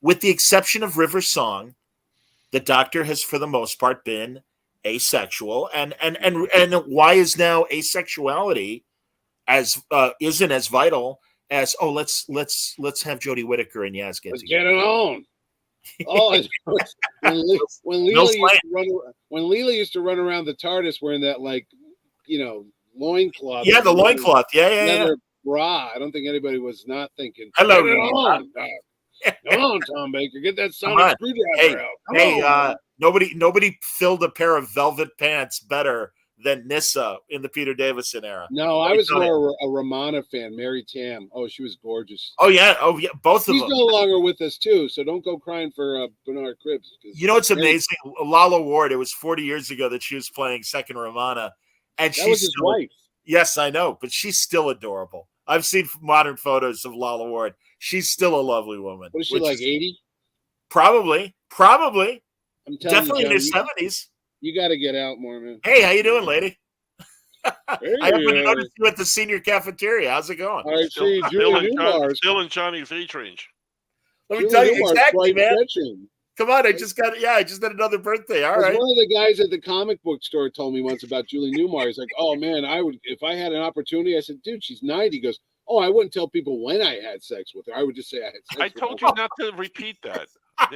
with the exception of River Song, the Doctor has for the most part been asexual. And why is now asexuality isn't as vital as let's have Jodie Whittaker and Yaz get together. Get it on. When Leela used to run around the TARDIS wearing that loincloth. Yeah, the loincloth. Yeah. Bra. I don't think anybody was not thinking. Hello, Come on, Tom Baker, get that sonic screwdriver out. Nobody filled a pair of velvet pants better than Nyssa in the Peter Davison era. No, I was more a Romana fan, Mary Tam. Oh, she was gorgeous. Oh yeah, both of them. She's no longer with us too, so don't go crying for Bernard Cribbs. You know what's amazing? Lala Ward. It was 40 years ago that she was playing second Romana, and that was his wife. Yes, I know, but she's still adorable. I've seen modern photos of Lala Ward. She's still a lovely woman. What is she, like 80? Probably. I'm definitely in her 70s. You got to get out more, man. Hey, how you doing, lady? Hey, I happen to notice you at the senior cafeteria. How's it going? I see Julie Newmar. Still in Johnny's age range. Let me tell you Newmar's exactly, quite man. stretching. Come on, I just had another birthday. All right. One of the guys at the comic book store told me once about Julie Newmar. He's like, "Oh man, I would if I had an opportunity." I said, "Dude, she's 90." He goes, "Oh, I wouldn't tell people when I had sex with her. I would just say I had sex I with her." told you not to repeat that.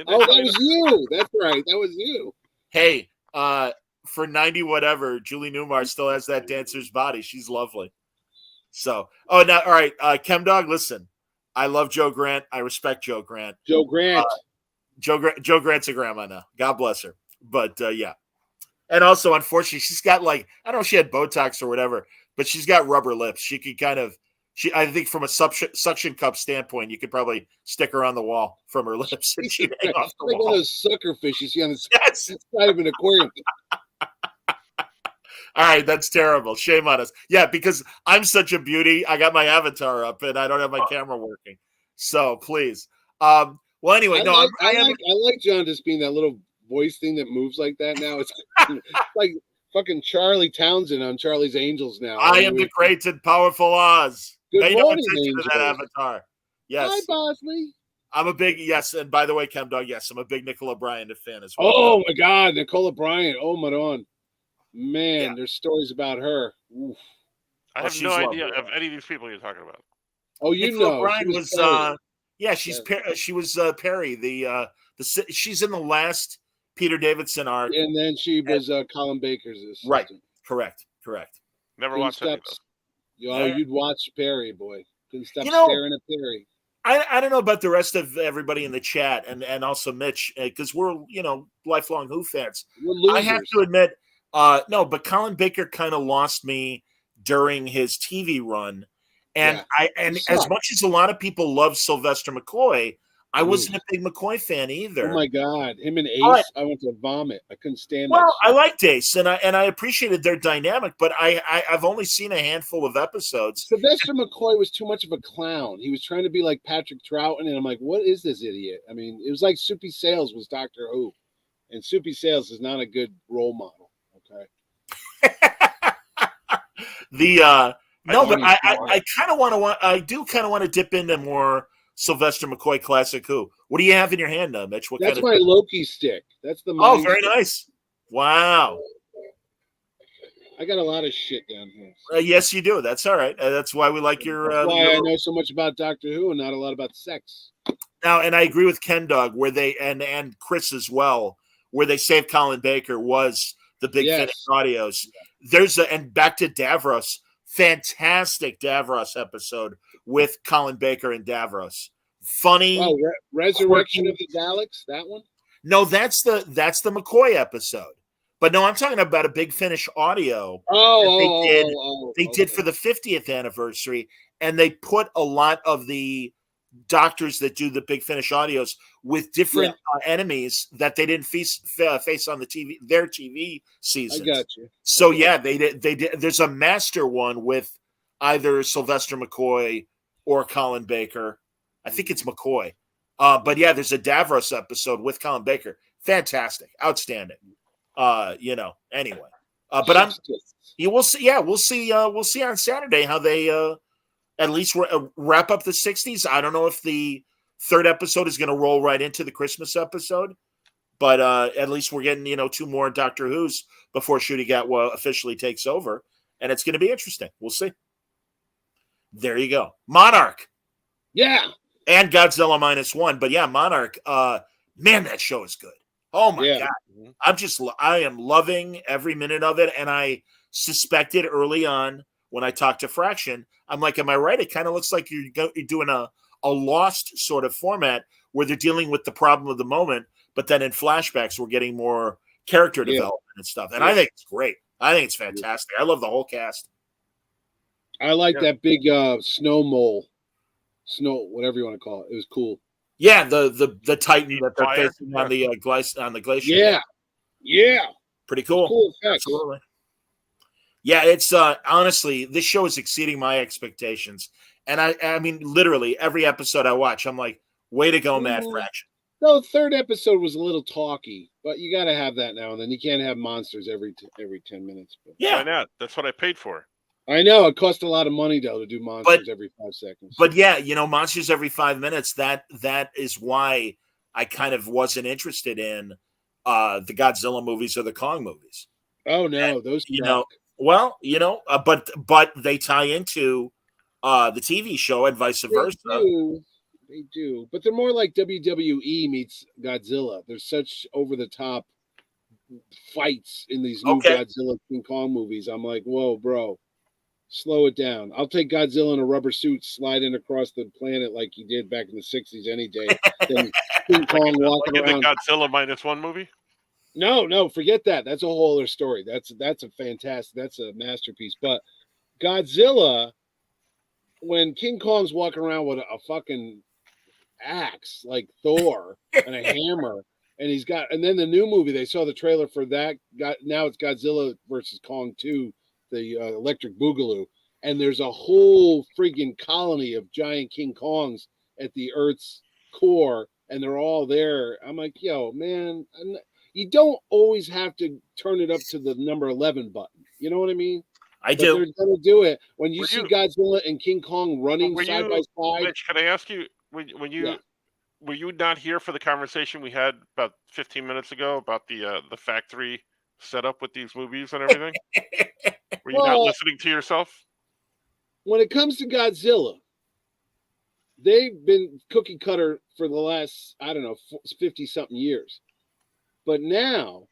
Oh, that was you. That's right. That was you. Hey, for 90 whatever, Julie Newmar still has that dancer's body. She's lovely. So, all right, ChemDog, listen. I love Joe Grant. I respect Joe Grant. Joe Grant. Joe Grant's a grandma now. God bless her. But yeah. And also, unfortunately, she's got I don't know if she had Botox or whatever, but she's got rubber lips. She could I think from a suction cup standpoint, you could probably stick her on the wall from her lips and she'd hang off the like wall. one of those sucker fish you see on the Yes. side of an aquarium. All right, that's terrible. Shame on us. Yeah, because I'm such a beauty. I got my avatar up and I don't have my camera working. So please. Well, anyway, I like John just being that little voice thing that moves like that now. It's like fucking Charlie Townsend on Charlie's Angels now. I am the great and powerful Oz. Good Pay morning, no attention Angels. to that avatar. Yes. Hi, Bosley. I'm a big and by the way, ChemDog, yes, I'm a big Nicola Bryant fan as well. Oh my God, Nicola Bryant. Oh my God. Man, there's stories about her. Oof. I have no idea of any of these people you're talking about. Oh, you Nicola know, Bryant was she was Perry. She's in the last Peter Davidson arc, and then she was Colin Baker's assistant. Right. Correct. Never watched any of those. You'd watch Perry, boy. Couldn't stop staring at Perry. I don't know about the rest of everybody in the chat and also Mitch, because we're lifelong Who fans. I have to admit, no, but Colin Baker kind of lost me during his TV run, and as much as a lot of people love Sylvester McCoy, I wasn't a big McCoy fan either. Oh my God, him and Ace, I went to vomit. I couldn't stand. Well, I liked Ace, and I appreciated their dynamic, but I've only seen a handful of episodes. Sylvester McCoy was too much of a clown. He was trying to be like Patrick Troughton, and I'm like, what is this idiot? I mean, it was like Soupy Sales was Doctor Who, and Soupy Sales is not a good role model. Okay. I kind of want to dip into more Sylvester McCoy classic Who. What do you have in your hand now, Mitch? That's my Loki stick. That's the very nice. Wow. I got a lot of shit down here. Yes, you do. That's all right. That's why we like your. That's why I know so much about Doctor Who and not a lot about sex. Now, and I agree with ChemDog where they and Chris as well, where they saved Colin Baker was the Big Finish audios. And back to Davros, fantastic Davros episode with Colin Baker and Davros. Funny. Oh, Resurrection of the Daleks, that one? No, that's the McCoy episode. But no, I'm talking about a Big Finish audio. They did for the 50th anniversary, and they put a lot of the doctors that do the Big Finish audios with different enemies that they didn't face on the their TV seasons. I got you. So they did. There's a master one with either Sylvester McCoy or Colin Baker. I think it's McCoy. But yeah, there's a Davros episode with Colin Baker. Fantastic, outstanding. Anyway. But we'll see. Yeah, we'll see on Saturday how they at least wrap up the 60s. I don't know if the third episode is going to roll right into the Christmas episode, but at least we're getting, 2 more Doctor Who's before Shooty Gatwa officially takes over, and it's going to be interesting. We'll see. There you go. Monarch. Yeah. And Godzilla -1. But yeah, Monarch, man, that show is good. Oh my God. I am loving every minute of it. And I suspected early on when I talked to Fraction, I'm like, am I right? It kind of looks like you're doing a Lost sort of format where they're dealing with the problem of the moment, but then in flashbacks, we're getting more character development and stuff. And I think it's great. I think it's fantastic. I love the whole cast. I like that big snow mole. Snow, whatever you want to call it. It was cool. Yeah, the Titan that they're facing on the glacier. Yeah. Pretty cool. Cool effects. Absolutely. Yeah, it's honestly, this show is exceeding my expectations. And I mean, literally every episode I watch, I'm like, way to go, Mad Fraction. No, the third episode was a little talky, but you got to have that now and then. You can't have monsters every 10 minutes. But. Yeah, why not? That's what I paid for. I know it cost a lot of money though to do monsters every 5 seconds. But yeah, monsters every 5 minutes. That is why I kind of wasn't interested in the Godzilla movies or the Kong movies. Oh no, those but they tie into the TV show and vice versa. They do, but they're more like WWE meets Godzilla. There's such over the top fights in these new Godzilla King Kong movies. I'm like, whoa, bro, slow it down. I'll take Godzilla in a rubber suit sliding across the planet like he did back in the '60s any day. Then King Kong walking around. The Godzilla -1 movie. No, forget that. That's a whole other story. That's a fantastic. That's a masterpiece. But Godzilla, when King Kong's walking around with a fucking axe like Thor and a hammer, and then the new movie, they saw the trailer for that. Now it's Godzilla versus Kong 2, the Electric Boogaloo, and there's a whole friggin' colony of giant King Kongs at the Earth's core, and they're all there. I'm like, yo, man, you don't always have to turn it up to the number 11 button. You know what I mean? I do. They're going to do it. When you see Godzilla and King Kong running side by side. Mitch, can I ask you, were you not here for the conversation we had about 15 minutes ago about the factory setup with these movies and everything? Were you not listening to yourself? When it comes to Godzilla, they've been cookie cutter for the last, 50-something years. But now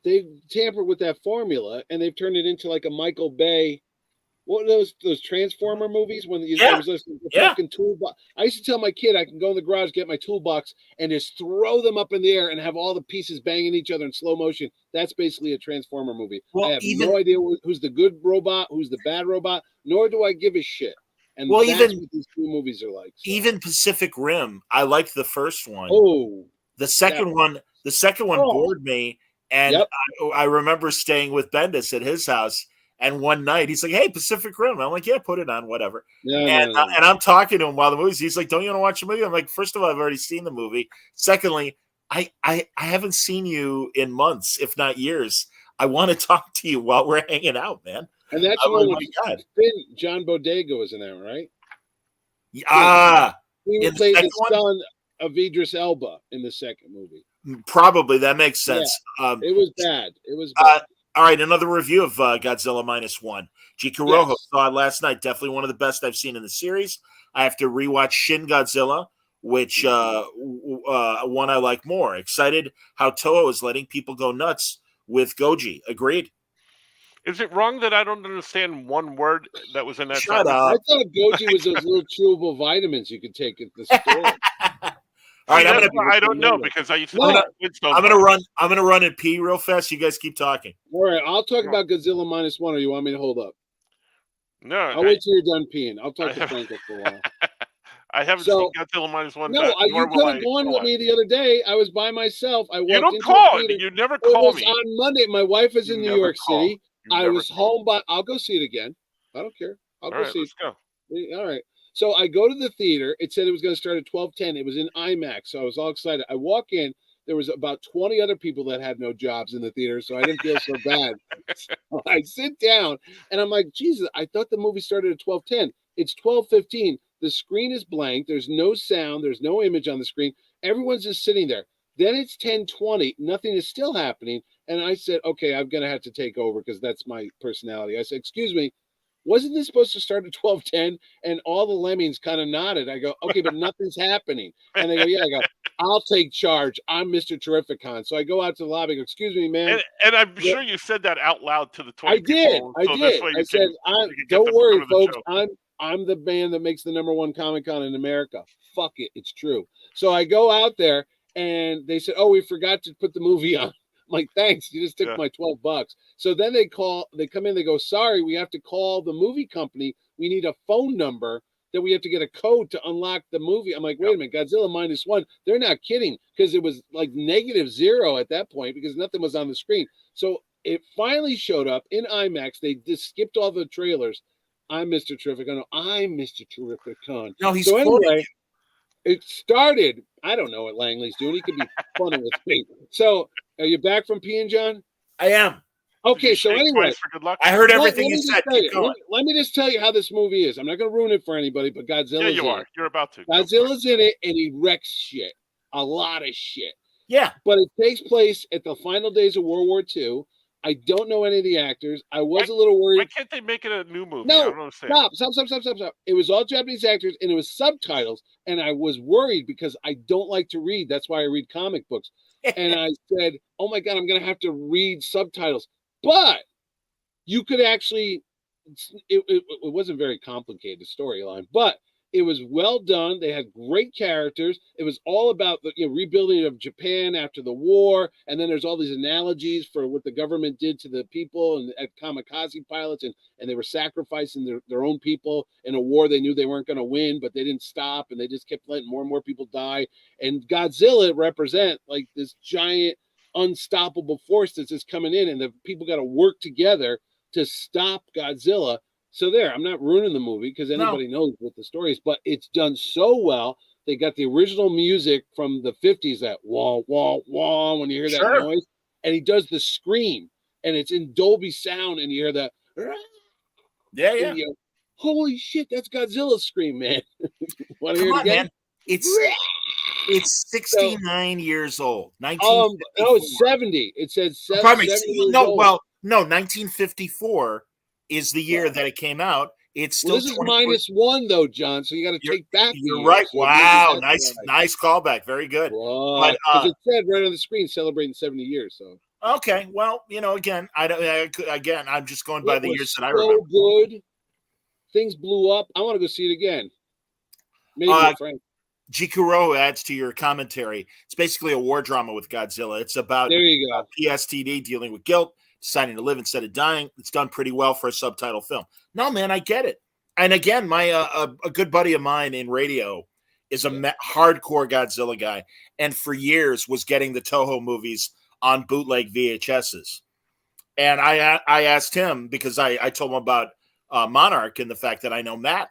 they've tampered with that formula and they've turned it into like a Michael Bay. What are those Transformer movies when I was listening to the fucking toolbox? I used to tell my kid I can go in the garage, get my toolbox, and just throw them up in the air and have all the pieces banging each other in slow motion. That's basically a Transformer movie. I have no idea who's the good robot, who's the bad robot, nor do I give a shit. And that's what these two movies are like. So. Even Pacific Rim, I liked the first one. Oh, the second one bored me, and I remember staying with Bendis at his house. And one night he's like, "Hey, Pacific Rim." I'm like, "Yeah, put it on, whatever." And I'm talking to him while the movie's. He's like, "Don't you want to watch the movie?" I'm like, "First of all, I've already seen the movie. Secondly, I haven't seen you in months, if not years. I want to talk to you while we're hanging out, man." And that's what John Bodega was in that, right? He played the son of Idris Elba in the second movie. Probably that makes sense. Yeah. It was bad. It was bad. All right, another review of Godzilla -1. G. Kuroho saw it last night. Definitely one of the best I've seen in the series. I have to rewatch Shin Godzilla, which one I like more. Excited how Toho is letting people go nuts with Goji. Agreed. Is it wrong that I don't understand one word that was in that? Shut up. I thought Goji was those little chewable vitamins you could take at the store. All right, I don't know because I used to. I'm gonna run and pee real fast. You guys keep talking. All right, I'll talk about Godzilla -1, or you want me to hold up? No, I'll wait till you're done peeing. I'll talk to Franco for a while. I haven't seen Godzilla -1. No, you could have gone with me the other day. I was by myself. I walked. You don't call. You never call me. On Monday. My wife is in New York City. I was home, but I'll go see it again. I don't care. I'll go see it. Let's go. All right. So I go to the theater. It said it was going to start at 12:10. It was in IMAX, so I was all excited. I walk in. There was about 20 other people that had no jobs in the theater, so I didn't feel so bad. So I sit down, and I'm like, Jesus, I thought the movie started at 12:10. It's 12:15. The screen is blank. There's no sound. There's no image on the screen. Everyone's just sitting there. Then it's 10:20. Nothing is still happening. And I said, okay, I'm going to have to take over because that's my personality. I said, excuse me, wasn't this supposed to start at 12:10? And all the lemmings kind of nodded. I go, okay, but nothing's happening. And they go, yeah. I go, I'll take charge. I'm Mr. Terrificon. So I go out to the lobby. I go, excuse me, man. And I'm sure you said that out loud to the 20 I did. people. I did. I said, don't worry, folks. I'm the band that makes the #1 Comic-Con in America. Fuck it. It's true. So I go out there and they said, oh, we forgot to put the movie on. I'm like, thanks. You just took my $12. So then they come in, they go, sorry, we have to call the movie company. We need a phone number that we have to get a code to unlock the movie. I'm like, wait a minute, Godzilla -1. They're not kidding because it was like -0 at that point because nothing was on the screen. So it finally showed up in IMAX. They just skipped all the trailers. I'm Mr. Terrificon. I'm Mr. Terrificon. No, he's so anyway, it started. I don't know what Langley's doing. He could be funny with me. So, are you back from peeing, John? I am. Okay, so anyway, for good luck. I heard everything you said. Keep going. Let me just tell you how this movie is. I'm not going to ruin it for anybody, but Godzilla's in it. Yeah, you are. You're about to. Godzilla's in it, and he wrecks shit. A lot of shit. Yeah. But it takes place at the final days of World War II. I don't know any of the actors. I was a little worried. Why can't they make it a new movie? No, I don't understand. Stop. It was all Japanese actors, and it was subtitles, and I was worried because I don't like to read. That's why I read comic books. And I said, oh my God, I'm going to have to read subtitles. But you could actually, it wasn't very complicated, storyline, but it was well done. They had great characters. It was all about the rebuilding of Japan after the war. And then there's all these analogies for what the government did to the people and at kamikaze pilots. And they were sacrificing their own people in a war they knew they weren't going to win, but they didn't stop. And they just kept letting more and more people die. And Godzilla represent like this giant unstoppable force that's just coming in. And the people got to work together to stop Godzilla. So there, I'm not ruining the movie because anybody knows what the story is, but it's done so well. They got the original music from the 50s, that wah, wah, wah, when you hear that noise. And he does the scream, and it's in Dolby sound, and you hear that. Yeah. And you go, holy shit, that's Godzilla's scream, man. Want to hear it again? Man. It's 69 years old. No, it's 70. It says 70. No, 1954. Is the year that it came out. It's still this is -1 though, John. So you got to take back. You're right. Wow, nice callback. Very good. Because it said right on the screen celebrating 70 years. So okay, well, again, I'm just going by the years that I remember. So good. Things blew up. I want to go see it again. Maybe Frank. Jikuro adds to your commentary. It's basically a war drama with Godzilla. It's about there you go. PSTD dealing with guilt, deciding to live instead of dying. It's done pretty well for a subtitle film. No, man, I get it. And again, my a good buddy of mine in radio is a hardcore Godzilla guy, and for years was getting the Toho movies on bootleg VHSs. And I asked him because I told him about Monarch and the fact that I know Matt,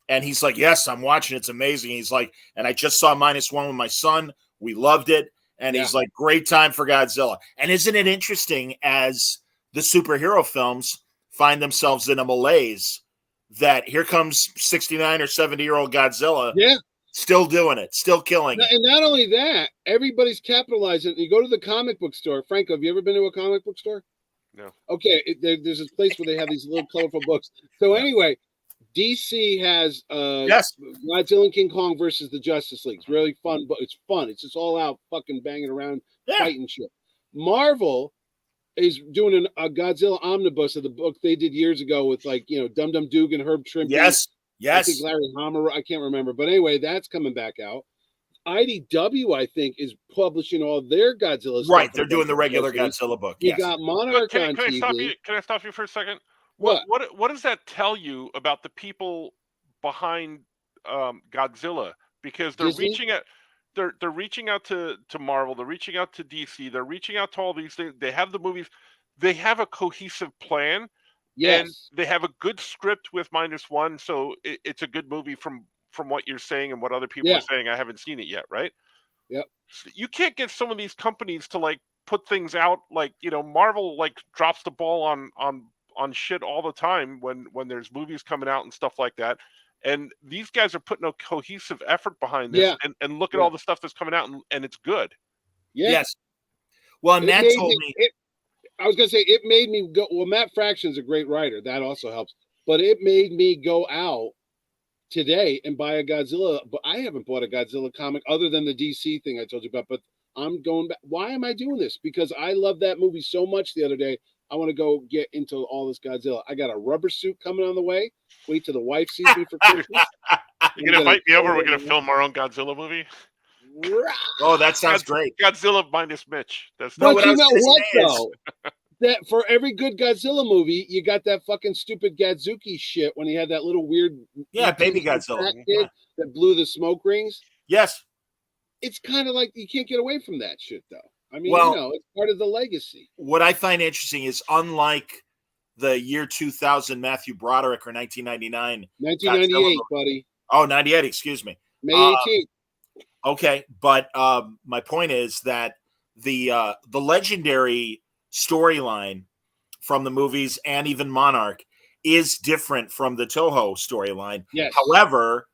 and he's like, "Yes, I'm watching. It's amazing." He's like, "And I just saw -1 with my son. We loved it." And he's like, great time for Godzilla. And isn't it interesting as the superhero films find themselves in a malaise that here comes 69 or 70-year-old Godzilla still doing it, still killing it. And not only that, everybody's capitalizing. You go to the comic book store. Franco, have you ever been to a comic book store? No. Okay, there's this place where they have these little colorful books. So anyway, DC has Godzilla and King Kong versus the Justice League. It's really fun, but it's fun. It's just all out fucking banging around, fighting shit. Marvel is doing a Godzilla omnibus of the book they did years ago with Dum Dum Dugan, Herb Trimpe. Yes. I think Larry Hama, I can't remember. But anyway, that's coming back out. IDW, I think, is publishing all their Godzilla stuff. Right, they're doing the regular Godzilla book. You got Monarch on TV. Can I stop you for a second? What does that tell you about the people behind Godzilla? Because they're reaching out, they're reaching out to Marvel, they're reaching out to DC, they're reaching out to all these things. They have the movies, they have a cohesive plan, and they have a good script with -1, so it's a good movie from what you're saying and what other people are saying. I haven't seen it yet, right? Yep. So you can't get some of these companies to put things out Marvel drops the ball on shit all the time when there's movies coming out and stuff like that. And these guys are putting a cohesive effort behind this and look at all the stuff that's coming out and it's good. Yes. Well, and Matt told me. I was going to say, it made me go. Well, Matt Fraction's a great writer. That also helps. But it made me go out today and buy a Godzilla. But I haven't bought a Godzilla comic other than the DC thing I told you about. But I'm going back. Why am I doing this? Because I love that movie so much the other day. I want to go get into all this Godzilla. I got a rubber suit coming on the way. Wait till the wife sees me for Christmas. You're going to invite me over? We're going to film our own Godzilla movie? Oh, that sounds great. Godzilla minus Mitch. That's not what I was saying. Though? That for every good Godzilla movie, you got that fucking stupid Gadzuki shit when he had that little weird baby Godzilla kid that blew the smoke rings. Yes. It's kind of like you can't get away from that shit, though. I mean, it's part of the legacy. What I find interesting is, unlike the year 2000 Matthew Broderick or 1999. 1998, buddy. Oh, 98, excuse me. May 18th. Okay, but my point is that the legendary storyline from the movies and even Monarch is different from the Toho storyline. Yes. However,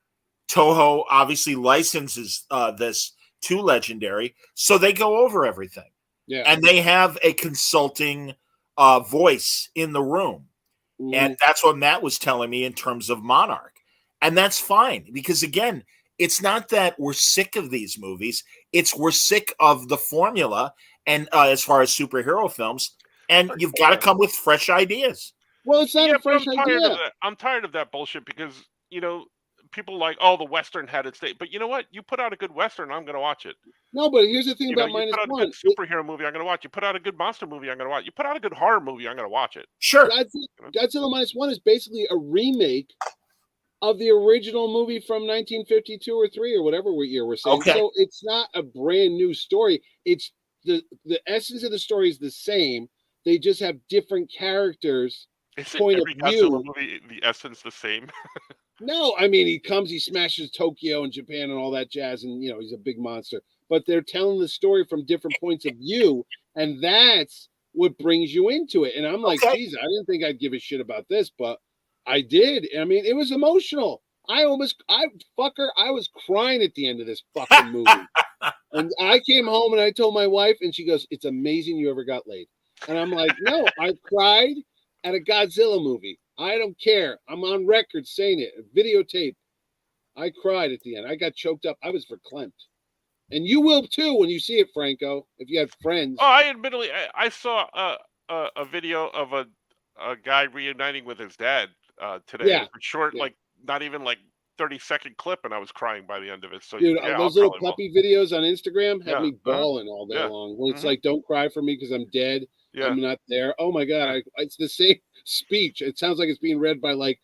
Toho obviously licenses this to Legendary, so they go over everything. Yeah. And they have a consulting voice in the room. Mm-hmm. And that's what Matt was telling me in terms of Monarch. And that's fine because, again, it's not that we're sick of these movies. It's we're sick of the formula and as far as superhero films. And you've got to come with fresh ideas. Well, it's not a fresh idea. I'm tired of that bullshit because, people like, oh, the Western had its day. But you know what? You put out a good Western, I'm going to watch it. No, but here's the thing about you put out -1. a good superhero movie, I'm going to watch. You put out a good monster movie, I'm going to watch. You put out a good horror movie, I'm going to watch it. Sure. Godzilla -1 is basically a remake of the original movie from 1952 or 3 or whatever year we're saying. Okay. So it's not a brand new story. It's the essence of the story is the same. They just have different characters. Isn't point every of Godzilla view. movie the essence the same? No, I mean, he smashes Tokyo and Japan and all that jazz, and he's a big monster. But they're telling the story from different points of view, and that's what brings you into it. And I'm like, geez, I didn't think I'd give a shit about this, but I did. I mean, it was emotional. I was crying at the end of this fucking movie. And I came home and I told my wife, and she goes, "It's amazing you ever got laid." And I'm like, no, I cried at a Godzilla movie. I don't care. I'm on record saying it. Videotape. I cried at the end. I got choked up. I was verklempt. And you will too when you see it, Franco, if you have friends. Oh, I saw a video of a guy reuniting with his dad today. Yeah. It was a short, not even 30-second clip, and I was crying by the end of it. So, dude, yeah, those little puppy videos on Instagram have me Uh-huh. bawling all day Yeah. long. When it's like, don't cry for me because I'm dead. Yeah. I'm not there. Oh my God. It's the same speech. It sounds like it's being read by like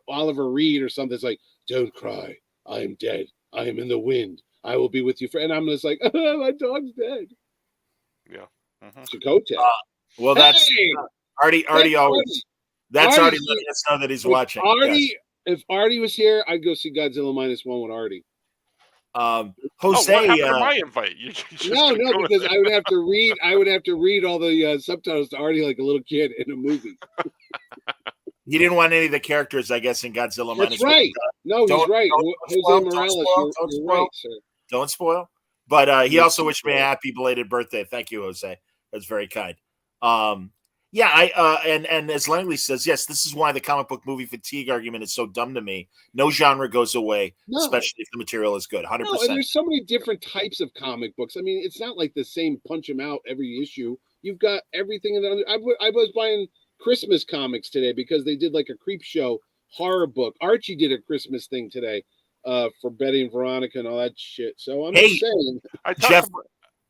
Oliver Reed or something. It's like, don't cry. I am dead. I am in the wind. I will be with you. And I'm just like, oh, my dog's dead. Yeah. Mm-hmm. Chakotay. Well, that's Artie always. That's Artie letting us know that he's watching. If Artie was here, I'd go see Godzilla -1 with Artie. Jose, what happened to my invite? No, because I would have to read. I would have to read all the subtitles to Artie like a little kid in a movie. You didn't want any of the characters, I guess, in Godzilla -1. That's right. No, he's right. Jose Morales, you're right, sir. Don't spoil. But he also wished me a happy belated birthday. Thank you, Jose. That's very kind. And as Langley says, yes, this is why the comic book movie fatigue argument is so dumb to me. No genre goes away, especially if the material is good. 100%. No, and there's so many different types of comic books. I mean, it's not like the same punch them out every issue. You've got everything in the. I was buying Christmas comics today because they did like a creep show horror book. Archie did a Christmas thing today for Betty and Veronica and all that shit. So I'm just saying. Jeff,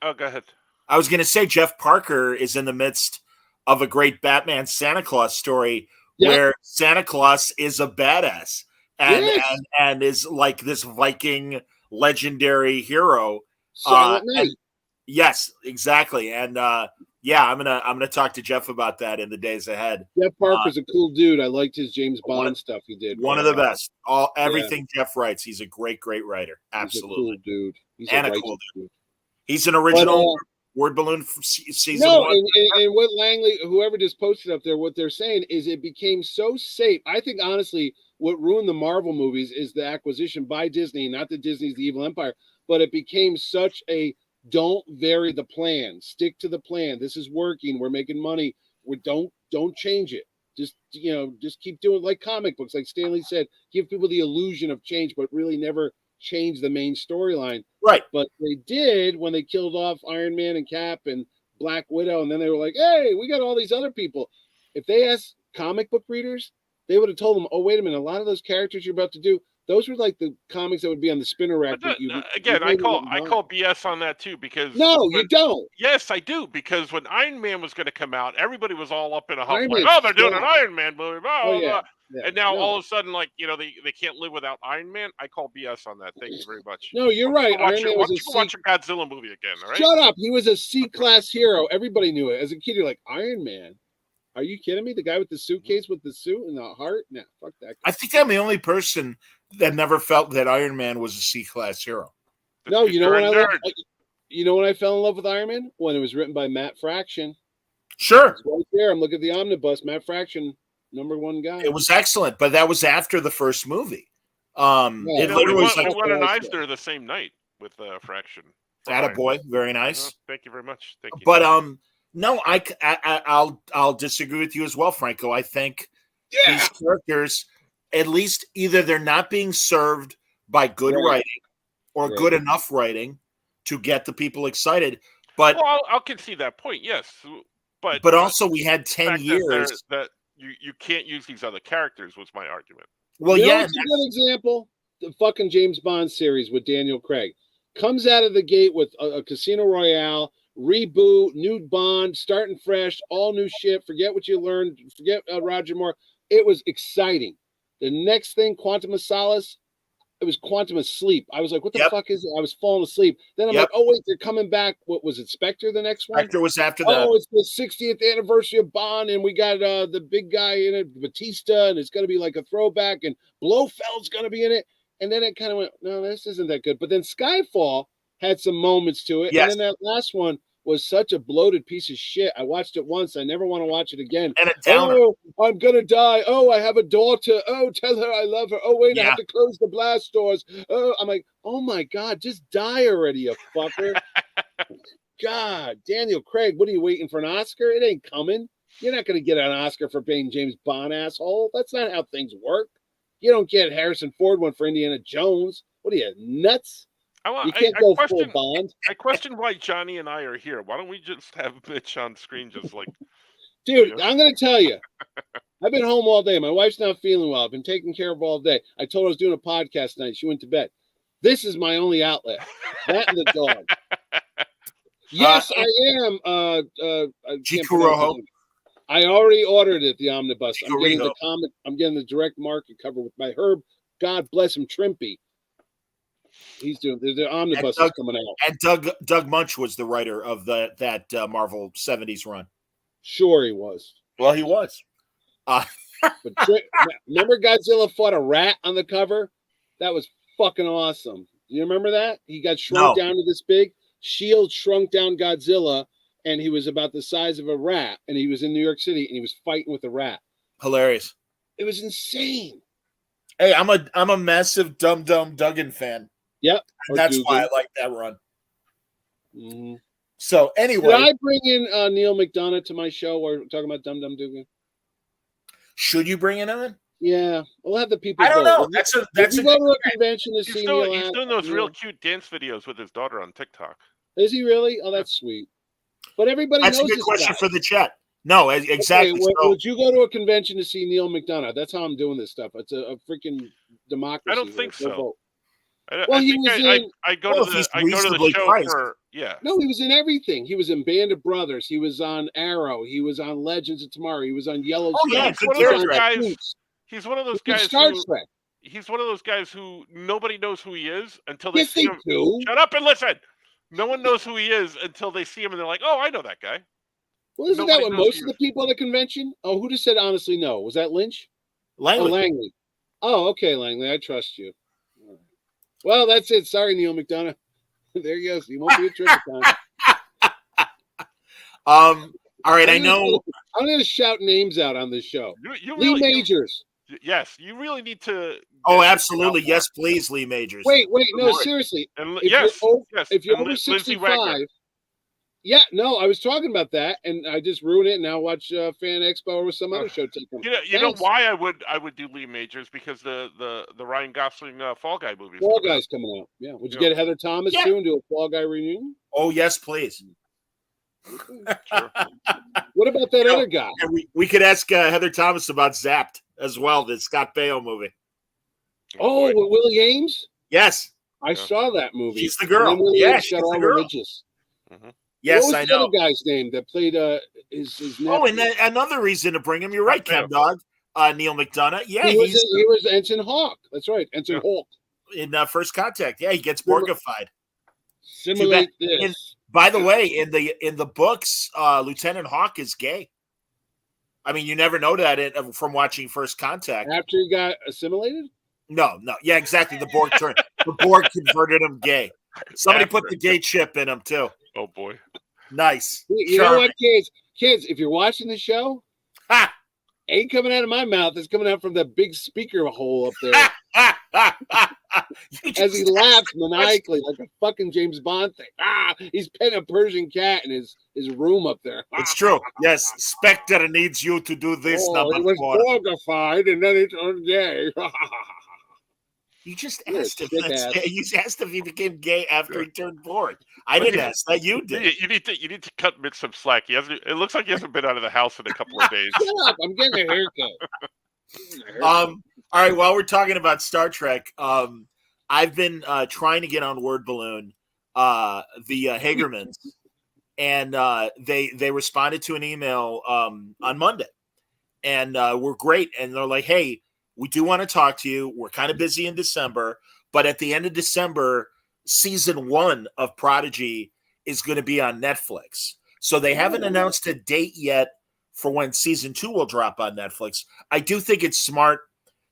go ahead. I was going to say Jeff Parker is in the midst of a great Batman Santa Claus story where Santa Claus is a badass and is like this Viking legendary hero. Silent Night. Yes, exactly. And I'm gonna talk to Jeff about that in the days ahead. Jeff Parker's a cool dude. I liked his James Bond stuff he did. One of the best. Everything Jeff writes. He's a great writer. Absolutely, he's a cool dude. He's a cool dude. He's an original. Word balloon season 1. And what Langley, whoever just posted up there, what they're saying is it became so safe. I think honestly, what ruined the Marvel movies is the acquisition by Disney, not that Disney's the evil empire, but it became such a don't vary the plan, stick to the plan. This is working. We're making money. Don't change it. Just keep doing like comic books, like Stanley said, give people the illusion of change, but really never change the main storyline. Right. But they did when they killed off Iron Man and Cap and Black Widow, and then they were like, hey, we got all these other people. If they asked comic book readers, they would have told them, oh, wait a minute, a lot of those characters you're about to do, those were like the comics that would be on the spinner rack. I call BS on that too because you don't. Yes, I do, because when Iron Man was going to come out, everybody was all up in a huff like, they're doing an Iron Man movie, blah, blah. Yeah. And now all of a sudden, they can't live without Iron Man. I call BS on that. Thank you very much. No, you're right. Watch a Godzilla movie again, all right? Shut up. He was a C-class hero. Everybody knew it. As a kid, you're like, Iron Man? Are you kidding me? The guy with the suitcase with the suit and the heart? Nah, fuck that guy. I think I'm the only person that never felt that Iron Man was a C-class hero. No, you know when I fell in love with Iron Man? When it was written by Matt Fraction. Sure. It's right there. I'm looking at the omnibus. Matt Fraction, #1 guy. It was excellent, but that was after the first movie. It literally was we won an Eisner the same night with Fraction. Attaboy, very nice. Thank you very much. Thank you. But no, I'll disagree with you as well, Franco. I think these characters, at least either they're not being served by good writing or good enough writing to get the people excited. But I'll concede that point, yes. But also we had 10 years that you can't use these other characters was my argument. Well, it's a good example. The fucking James Bond series with Daniel Craig comes out of the gate with a Casino Royale reboot, new Bond, starting fresh, all new shit. Forget what you learned. Forget Roger Moore. It was exciting. The next thing, Quantum of Solace, it was Quantum of Sleep. I was like, what the fuck is it? I was falling asleep. Then I'm like, oh, wait, they're coming back. What was it, Spectre, the next one? Spectre was after that. Oh, it's the 60th anniversary of Bond, and we got the big guy in it, Batista, and it's going to be like a throwback, and Blofeld's going to be in it. And then it kind of went, no, this isn't that good. But then Skyfall had some moments to it. Yes. And then that last one was such a bloated piece of shit. I watched it once. I never want to watch it again. And a downer. Oh, I'm going to die. Oh, I have a daughter. Oh, tell her I love her. Oh, wait, I have to close the blast doors. Oh, I'm like, oh, my God, just die already, you fucker. God, Daniel Craig, what are you waiting for, an Oscar? It ain't coming. You're not going to get an Oscar for being James Bond, asshole. That's not how things work. You don't get Harrison Ford one for Indiana Jones. What are you, nuts? You can't go full Bond. I question why Johnny and I are here. Why don't we just have Mitch on screen just like... Dude, I'm going to tell you. I've been home all day. My wife's not feeling well. I've been taking care of all day. I told her I was doing a podcast tonight. She went to bed. This is my only outlet. That and the dog. Yes, I am. Chikuroho. I already ordered it, the omnibus. I'm getting the comic. I'm getting the direct market cover with my Herb. God bless him, Trimpy. He's doing the omnibus is coming out. And Doug Munch was the writer of that Marvel 70s run. Sure, he was. Well, he was. But remember Godzilla fought a rat on the cover? That was fucking awesome. You remember that? He got shrunk down to this big. Shield shrunk down Godzilla, and he was about the size of a rat, and he was in New York City, and he was fighting with a rat. Hilarious. It was insane. Hey, I'm a massive Dum Dum Duggan fan. Yep. And that's why I like that run. Mm-hmm. So anyway, should I bring in Neil McDonough to my show? We're talking about Dum Dum Duggan. Should you bring it on? Yeah, we'll have the people. I don't know. That's a go to a convention to see Neil. He's doing those real cute dance videos with his daughter on TikTok. Is he really? Oh, that's sweet. But everybody knows. That's a good question for the chat. No, exactly. Okay, would you go to a convention to see Neil McDonough? That's how I'm doing this stuff. It's a freaking democracy. I don't think so. I go to the show for No, he was in everything. He was in Band of Brothers. He was on Arrow. He was on Legends of Tomorrow. He was on Yellowstone. Oh yeah, he's one of those guys. Star Trek. He's one of those guys who nobody knows who he is until they see him. Do. Shut up and listen. No one knows who he is until they see him and they're like, "Oh, I know that guy." Well, isn't that what most of the people at the convention? Oh, who just said honestly no? Was that Lynch? Langley. Oh, Langley. Oh, okay, Langley. I trust you. Well, that's it. Sorry, Neil McDonough. There he goes. He won't be a trick time. All right, I know. I'm going to shout names out on this show. Lee Majors. Yes, you really need to. Oh, absolutely. Yes, please, Lee Majors. Wait. No, seriously. If you're over 65. Yeah, no, I was talking about that, and I just ruined it. And now watch Fan Expo or some other show take them. You know why I would do Lee Majors, because the Ryan Gosling Fall Guy movie. Fall Guy's coming out. Yeah, would you get Heather Thomas too and do a Fall Guy reunion? Oh yes, please. Sure. What about that other guy? We could ask Heather Thomas about Zapped as well, the Scott Baio movie. Oh, with Willie Ames? Yes, I saw that movie. She's the girl. She's the girl. Religious. Mm-hmm. Yes, what was I the know. other guy's name that played his nephew? Oh, and another reason to bring him. You're right, Chem Dog. Neil McDonough. Yeah, he was Ensign Hawk. That's right, Ensign Hawk in First Contact. Yeah, he gets Borgified. Simulate this. By the way, in the books, Lieutenant Hawk is gay. I mean, you never know that from watching First Contact. After he got assimilated? No. Yeah, exactly. The Borg converted him gay. Somebody put the gay chip in him too. Oh boy. Nice. You know what, kids? Kids, if you're watching the show, Ha! ain't coming out of my mouth. It's coming out from the big speaker hole up there. As he laughs maniacally like a fucking James Bond thing. He's petting a Persian cat in his room up there. It's true. Yes, Spectre needs you to do this. He Number was 4. dogified and then he turned gay. You just You're a asked him. sick ass. You just asked if he became gay after he turned bored. I didn't ask that. You did. You need to cut Mitch some slack. It looks like he hasn't been out of the house in a couple of days. Shut up! I'm getting a haircut. All right. While we're talking about Star Trek, I've been trying to get on Word Balloon, the Hagermans, and they responded to an email on Monday, and we're great. And they're like, "Hey, we do want to talk to you. We're kind of busy in December, but at the end of December, season 1 of Prodigy is going to be on Netflix. So they haven't announced a date yet for when season 2 will drop on Netflix. I do think it's smart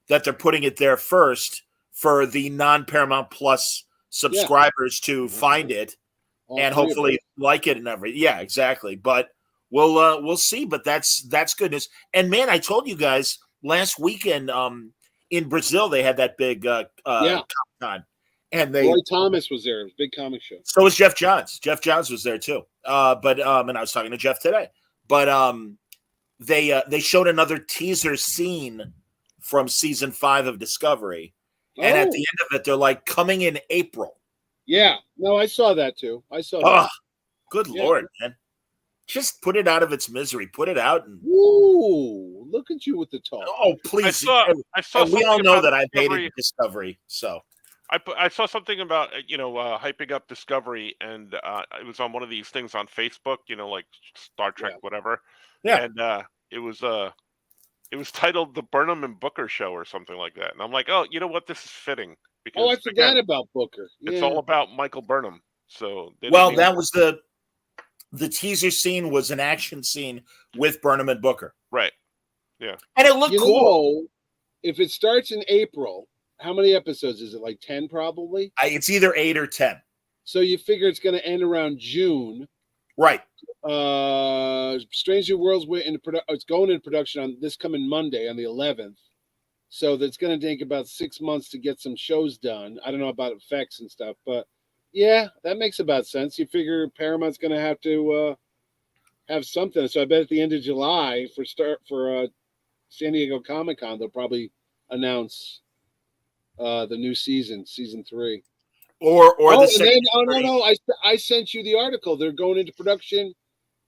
that they're putting it there first for the non-Paramount Plus subscribers to find it and hopefully like it and everything. Yeah, exactly. But we'll see. But that's good news. And man, I told you guys last weekend in Brazil they had that big Comic-Con, and Roy Thomas was there. It was a big comic show. So was Jeff Johns. Jeff Johns was there too. But and I was talking to Jeff today. But they showed another teaser scene from season 5 of Discovery. And at the end of it, they're like coming in April. Yeah. No, I saw that too. I saw that. Good Lord, man. Just put it out of its misery. Put it out. And ooh, look at you with the talk. Oh, please. I saw we all know that I Discovery. hated Discovery. So I saw something about hyping up Discovery, and it was on one of these things on Facebook, like Star Trek, whatever. Yeah. And it was titled The Burnham and Booker Show or something like that. And I'm like, oh, you know what? This is fitting. Because, I forgot about Booker. Yeah. It's all about Michael Burnham. So that was the teaser scene was an action scene with Burnham and Booker. Right. Yeah. And it looked cool. If it starts in April, how many episodes is it? Like 10 probably? It's either 8 or 10. So you figure it's going to end around June. Right. Strange New Worlds it's going into production on this coming Monday on the 11th. So that's going to take about 6 months to get some shows done. I don't know about effects and stuff, but yeah, that makes about sense. You figure Paramount's going to have to have something. So I bet at the end of July for San Diego Comic-Con, they'll probably announce the new season 3. Or I sent you the article. They're going into production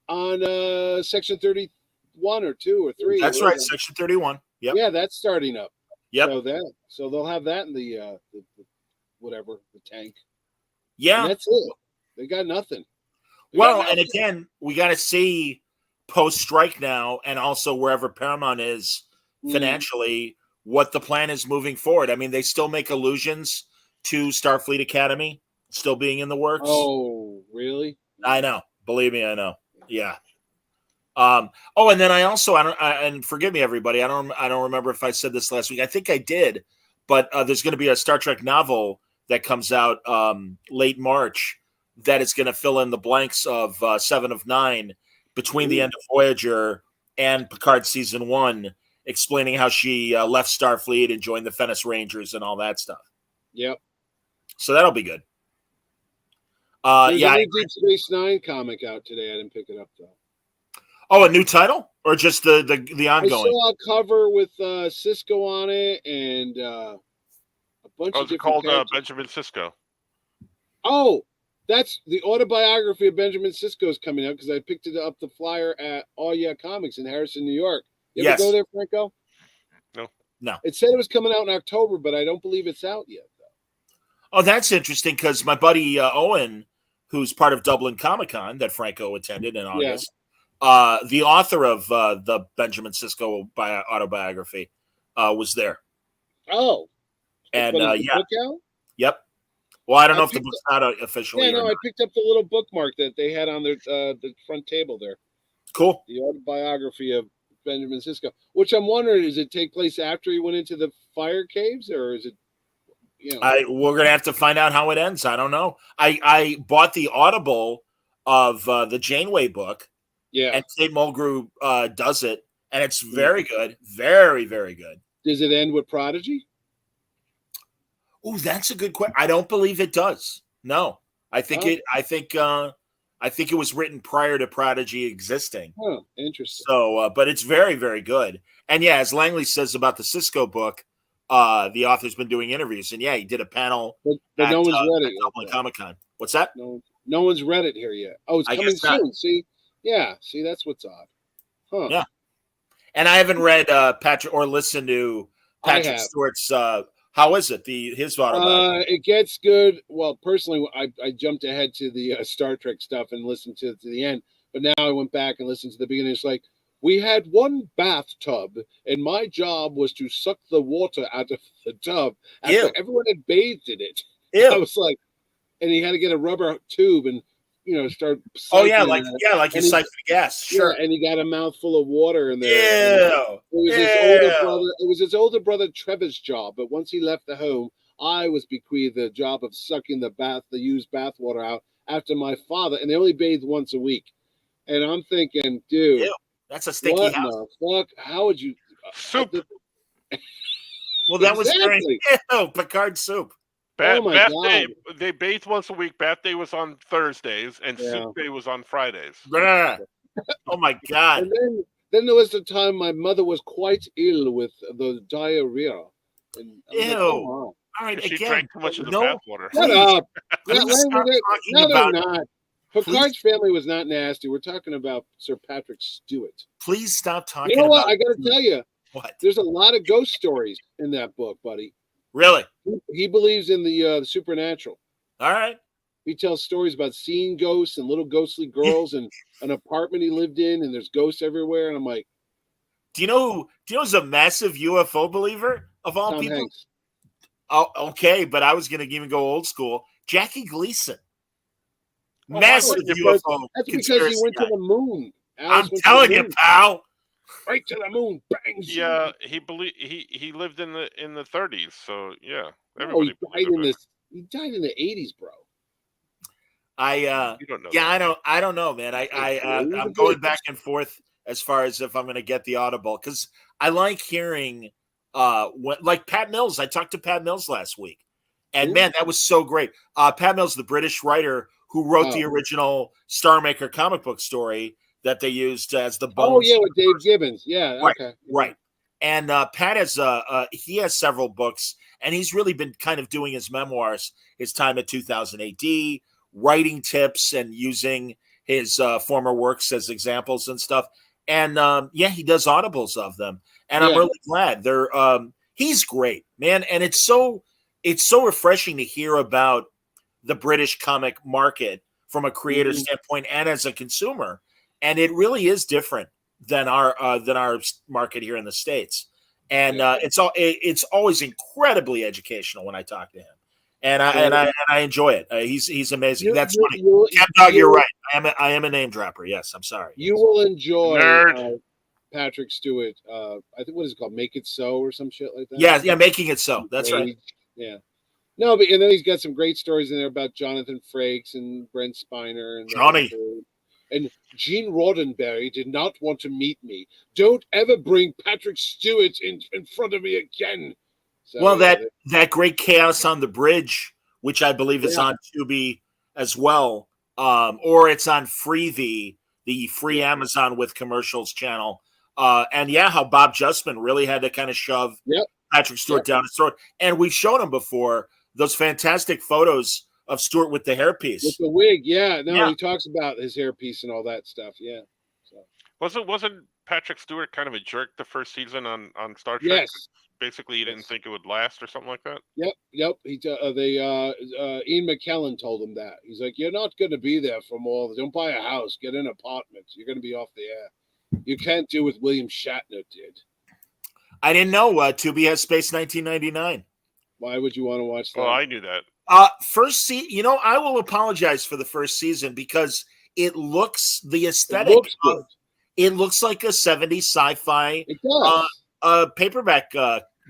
on Section 31 or 2 or 3. That's right, Section 31. Yep. Yeah, that's starting up. Yep. So they'll have that in the tank. Yeah. And that's it. They got nothing. And again, we got to see post-strike now, and also wherever Paramount is financially, what the plan is moving forward. I mean, they still make allusions to Starfleet Academy still being in the works. Oh, really? I know. Believe me, I know. Yeah. And then and forgive me, everybody. I don't remember if I said this last week. I think I did, but there's going to be a Star Trek novel that comes out late March that is going to fill in the blanks of 7 of 9 between the end of Voyager and Picard season 1, explaining how she left Starfleet and joined the Fenris Rangers and all that stuff. Yep. So that'll be good. There's a new Deep Space Nine comic out today. I didn't pick it up though. Oh, a new title or just the ongoing? I saw a cover with Cisco on it and a bunch of different called characters. Benjamin Sisko. Oh, that's the autobiography of Benjamin Sisko is coming out because I picked it up the flyer at All Yeah Comics in Harrison, New York. You ever go there, Franco? No. It said it was coming out in October, but I don't believe it's out yet. Oh, that's interesting because my buddy Owen, who's part of Dublin Comic-Con that Franco attended in August, the author of the Benjamin Sisko autobiography was there. Oh. And book out? Yep. Well, I don't know if the book's not officially. Yeah, no, I picked up the little bookmark that they had on their the front table there. Cool. The autobiography of Benjamin Sisko, which I'm wondering, does it take place after he went into the fire caves, or is it? We're gonna have to find out how it ends. I don't know. I bought the Audible of the Janeway book, Yeah. And Kate Mulgrew does it, and it's very good. Very, very good. Does it end with Prodigy? Oh, that's a good question. I don't believe it does. No. I think it was written prior to Prodigy existing. Oh, interesting. So, but it's very, very good. And yeah, as Langley says about the Cisco book, the author's been doing interviews, and yeah, he did a panel. But no one's read it yet. Comic-Con. What's that? No one's read it here yet. Oh, it's coming soon. See, that's what's odd. Huh? Yeah. And I haven't read Patrick or listened to Patrick Stewart's. How is it? His autobiography? It gets good. Well, personally, I jumped ahead to the Star Trek stuff and listened to the end. But now I went back and listened to the beginning. It's like, we had one bathtub, and my job was to suck the water out of the tub after everyone had bathed in it. Ew. I was like, and he had to get a rubber tube and start. Oh yeah, like you siphon gas. Sure. Yeah, and he got a mouthful of water in there. Ew. It was his older brother Trevor's job, but once he left the home, I was bequeathed the job of sucking the used bath water out after my father, and they only bathed once a week. And I'm thinking, dude. Ew. That's a stinky house. What the fuck? How would you soup? Well, that was Picard soup. Oh my God. Day, they bathed once a week. Bath day was on Thursdays, and soup day was on Fridays. Oh my God. And then there was the time my mother was quite ill with the diarrhea. And ew. Like, all right, she drank too much of the bath water. Shut up. No, they're not. Picard's family was not nasty. We're talking about Sir Patrick Stewart. Please stop talking. You know what? I got to tell you. What? There's a lot of ghost stories in that book, buddy. Really? He believes in the supernatural. All right. He tells stories about seeing ghosts and little ghostly girls and an apartment he lived in, and there's ghosts everywhere. And I'm like, do you know who's a massive UFO believer of all Tom people? Hanks. Oh, okay, but I was going to even go old school. Jackie Gleason. Massive UFO. That's because he went to the moon. I'm telling you, pal. Right to the moon, bang! Yeah, he lived in the 30s, so yeah. He died in the 80s, bro. You don't know. Yeah, that. I don't know, man. I'm going back and forth as far as if I'm going to get the Audible, because I like hearing like Pat Mills. I talked to Pat Mills last week, and man, that was so great. Pat Mills, the British writer who wrote the original Star Maker comic book story that they used as the bones. Oh yeah, with Dave Gibbons. Yeah, right, okay, right. And Pat has he has several books, and he's really been kind of doing his memoirs, his time at 2000 AD, writing tips and using his former works as examples and stuff. And he does audibles of them, and I'm really glad. They're he's great, man, and it's so refreshing to hear about the British comic market from a creator standpoint and as a consumer. And it really is different than our market here in the States. And it's always incredibly educational when I talk to him, and I enjoy it. He's amazing. That's funny. Cat Dog, you're right. I am a name dropper. Yes, I'm sorry. You will enjoy Patrick Stewart. I think what is it called? Make It So or some shit like that. Yeah, Making It So. That's right. Yeah. No, but and then he's got some great stories in there about Jonathan Frakes and Brent Spiner and Johnny. And Gene Roddenberry did not want to meet me. Don't ever bring Patrick Stewart in front of me again. So, well, that great Chaos on the Bridge, which I believe is on Tubi as well, or it's on Freevee, the free Amazon with commercials channel. And how Bob Justman really had to kind of shove Patrick Stewart down his throat. And we've shown him before those fantastic photos of Stewart with the hairpiece. With the wig, he talks about his hairpiece and all that stuff, So. Wasn't Patrick Stewart kind of a jerk the first season on Star Trek? Yes. Basically, he didn't think it would last or something like that? Yep. Ian McKellen told him that. He's like, you're not going to be there for more. Don't buy a house. Get an apartment. You're going to be off the air. You can't do what William Shatner did. I didn't know Tubi has Space 1999. Why would you want to watch that? Well, I knew that. First season, I will apologize for the first season because it looks the aesthetic. It looks like a 70s sci-fi paperback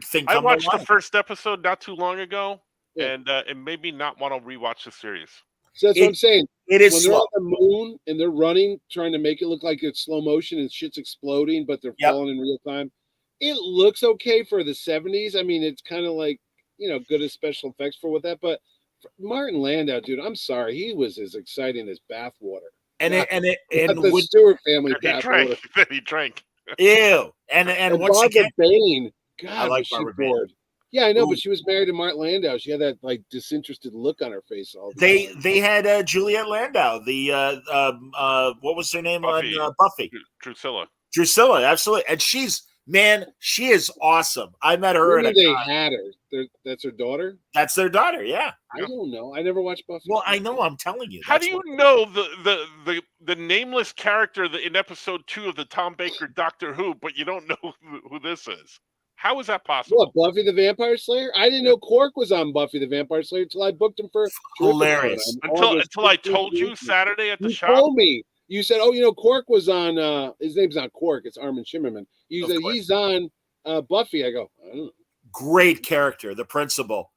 thing. I watched the first episode not too long ago, and it made me not want to rewatch the series. So that's what I'm saying. It is when they're slow. on the moon and they're running, trying to make it look like it's slow motion and shit's exploding, but they're falling in real time. It looks okay for the 70s. I mean, it's kind of like, good as special effects for what that, but Martin Landau, dude, I'm sorry, he was as exciting as bathwater. And the Stewart family bathwater. He drank. Ew. And once Barbara again, Bain. God, I like was she Barbara bored. Bain. Yeah, I know, but she was married to Martin Landau. She had that like disinterested look on her face all the time. They had Juliette Landau, the what was her name Buffy. on Buffy? Drusilla, absolutely. And she is awesome. I met her. They had her. That's her daughter. That's their daughter. Yeah. I don't know. I never watched Buffy. Well, I know. I'm telling you. How do you know the nameless character in episode 2 of the Tom Baker Doctor Who, but you don't know who this is? How is that possible? What, Buffy the Vampire Slayer? I didn't know Quark was on Buffy the Vampire Slayer until I booked him for hilarious. Until I told you Saturday at the shop. You told me. You said, "Oh, Quark was on." His name's not Quark; it's Armin Shimmerman. You said he's on Buffy. I go, I don't know. Great character, the principal.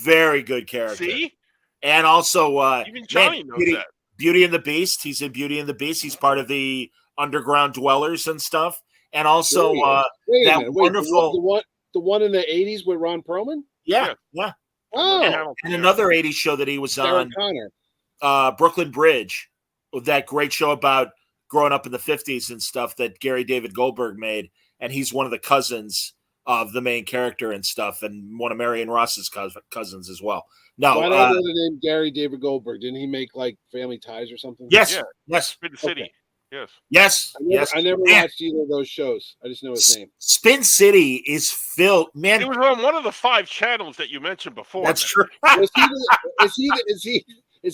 Very good character. See, and also even Johnny knows that. Beauty and the Beast. He's in Beauty and the Beast. He's part of the underground dwellers and stuff. And also wonderful the one in the 80s with Ron Perlman? Yeah. Oh. And another 80s show that he was Sarah on. Connor. Brooklyn Bridge. That great show about growing up in the 50s and stuff that Gary David Goldberg made. And he's one of the cousins of the main character and stuff, and one of Marion Ross's cousins as well. No, why do I know the name Gary David Goldberg? Didn't he make like Family Ties or something? Yes. Spin City. Okay. Yes. I never watched either of those shows. I just know his name. Spin City is filled, man. It was on one of the 5 channels that you mentioned before. That's true. Is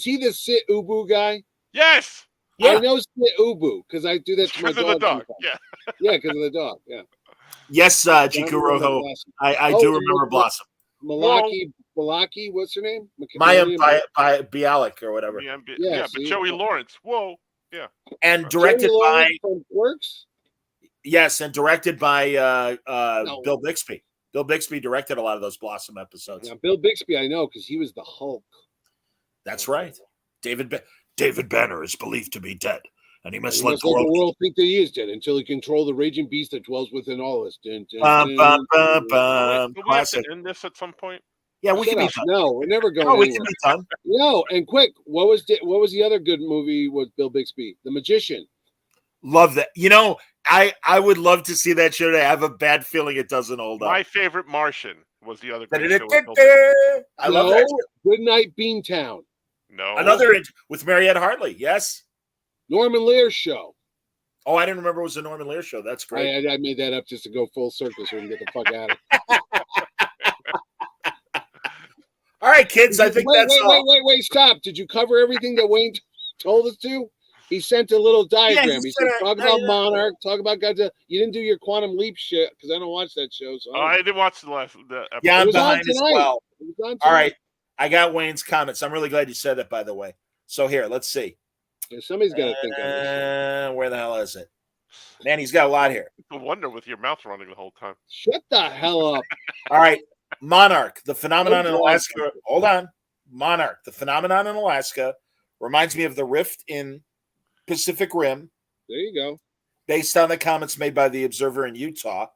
he the Sit Ubu guy? Yes. Yeah. I know Sit Ubu because I do that to my dog. Yeah. Yeah, because of the dog. Yeah. Yes, Jikuroho. I do remember Blossom. Malaki, what's her name? Maya Bialik or whatever. Yeah, but Joey Lawrence. Whoa. Yeah. And directed by Works? Yes, and directed by Bill Bixby. Bill Bixby directed a lot of those Blossom episodes. Now, Bill Bixby, I know, because he was the Hulk. That's right. David Banner is believed to be dead, and he must let the world think that he is dead until he controls the raging beast that dwells within all us. Do we have to end this at some point? Yeah, we can be done. No, we're never going. No, we can be done. No, and quick, what was the other good movie with Bill Bixby? The Magician. Love that. I would love to see that show today. I have a bad feeling it doesn't hold up. My favorite Martian was the other great show. I love that. Good Night Beantown. No. Another with Mariette Hartley. Yes. Norman Lear's show. Oh, I didn't remember it was a Norman Lear show. That's great. I made that up just to go full circle so we can get the fuck out of it. All right, kids. I think that's all. Wait, stop. Did you cover everything that Wayne told us to? He sent a little diagram. Yeah, he said, talk about Monarch, talk about Godzilla. You didn't do your Quantum Leap shit because I don't watch that show. So I didn't watch the episode. Yeah, I'm behind as well. All right. I got Wayne's comments. I'm really glad you said that, by the way. So here, let's see. Yeah, somebody's got to think of this. Where the hell is it? Man, he's got a lot here. No wonder with your mouth running the whole time. Shut the hell up. All right. Monarch, the phenomenon in Alaska. Hold on. Monarch, the phenomenon in Alaska reminds me of the rift in Pacific Rim. There you go. Based on the comments made by the Observer in Utah.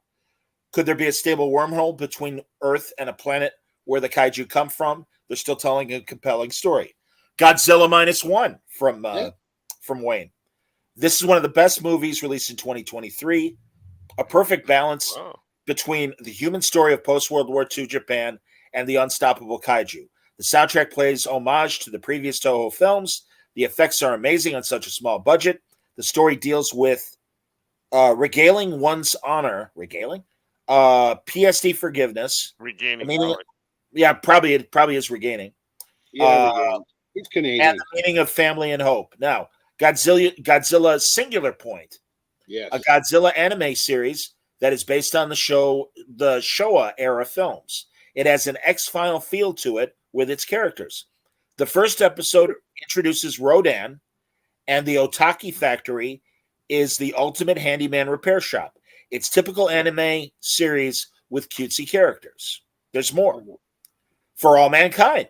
Could there be a stable wormhole between Earth and a planet where the kaiju come from? They're still telling a compelling story. Godzilla -1 from Wayne. This is one of the best movies released in 2023. A perfect balance between the human story of post-World War II Japan and the unstoppable kaiju. The soundtrack plays homage to the previous Toho films. The effects are amazing on such a small budget. The story deals with regaling one's honor. Regaling? PSD forgiveness. Regaining. Yeah, it probably is regaining. Yeah, it's Canadian. And the meaning of family and hope. Now, Godzilla Singular Point. Yes. A Godzilla anime series that is based on the Showa era films. It has an X-File feel to it with its characters. The first episode introduces Rodan, and the Otaki Factory is the ultimate handyman repair shop. It's typical anime series with cutesy characters. There's more. For All Mankind.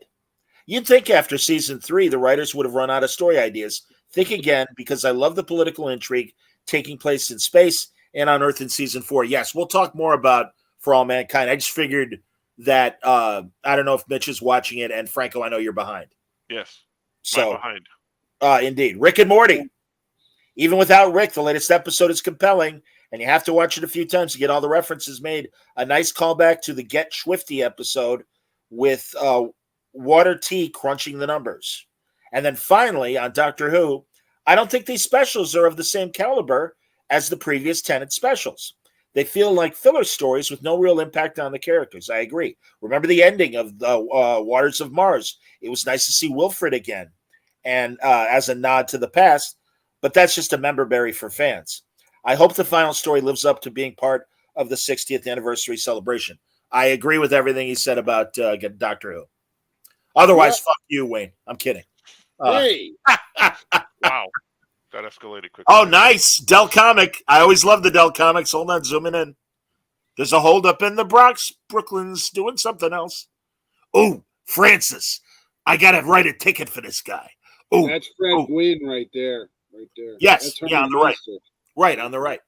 You'd think after season 3, the writers would have run out of story ideas. Think again, because I love the political intrigue taking place in space and on Earth in season 4. Yes, we'll talk more about For All Mankind. I just figured that I don't know if Mitch is watching it, and Franco, I know you're behind. Yes, so behind. Indeed, Rick and Morty. Even without Rick, the latest episode is compelling, and you have to watch it a few times to get all the references made. A nice callback to the Get Swifty episode with Water T crunching the numbers. And then finally, on Doctor Who, I don't think these specials are of the same caliber as the previous Tennant specials. They feel like filler stories with no real impact on the characters. I agree. Remember the ending of the Waters of Mars? It was nice to see Wilfred again, and as a nod to the past, but that's just a member berry for fans. I hope the final story lives up to being part of the 60th anniversary celebration. I agree with everything he said about Doctor Who. Otherwise, fuck you, Wayne. I'm kidding. Hey. Wow. That escalated quickly. Oh, nice. Dell Comic. I always love the Dell Comics. Hold on, zooming in. There's a holdup in the Bronx. Brooklyn's doing something else. Oh, Francis. I got to write a ticket for this guy. Oh, that's Fred Gwynn right there. Right there. Yes. Yeah, on the right. Right, on the right.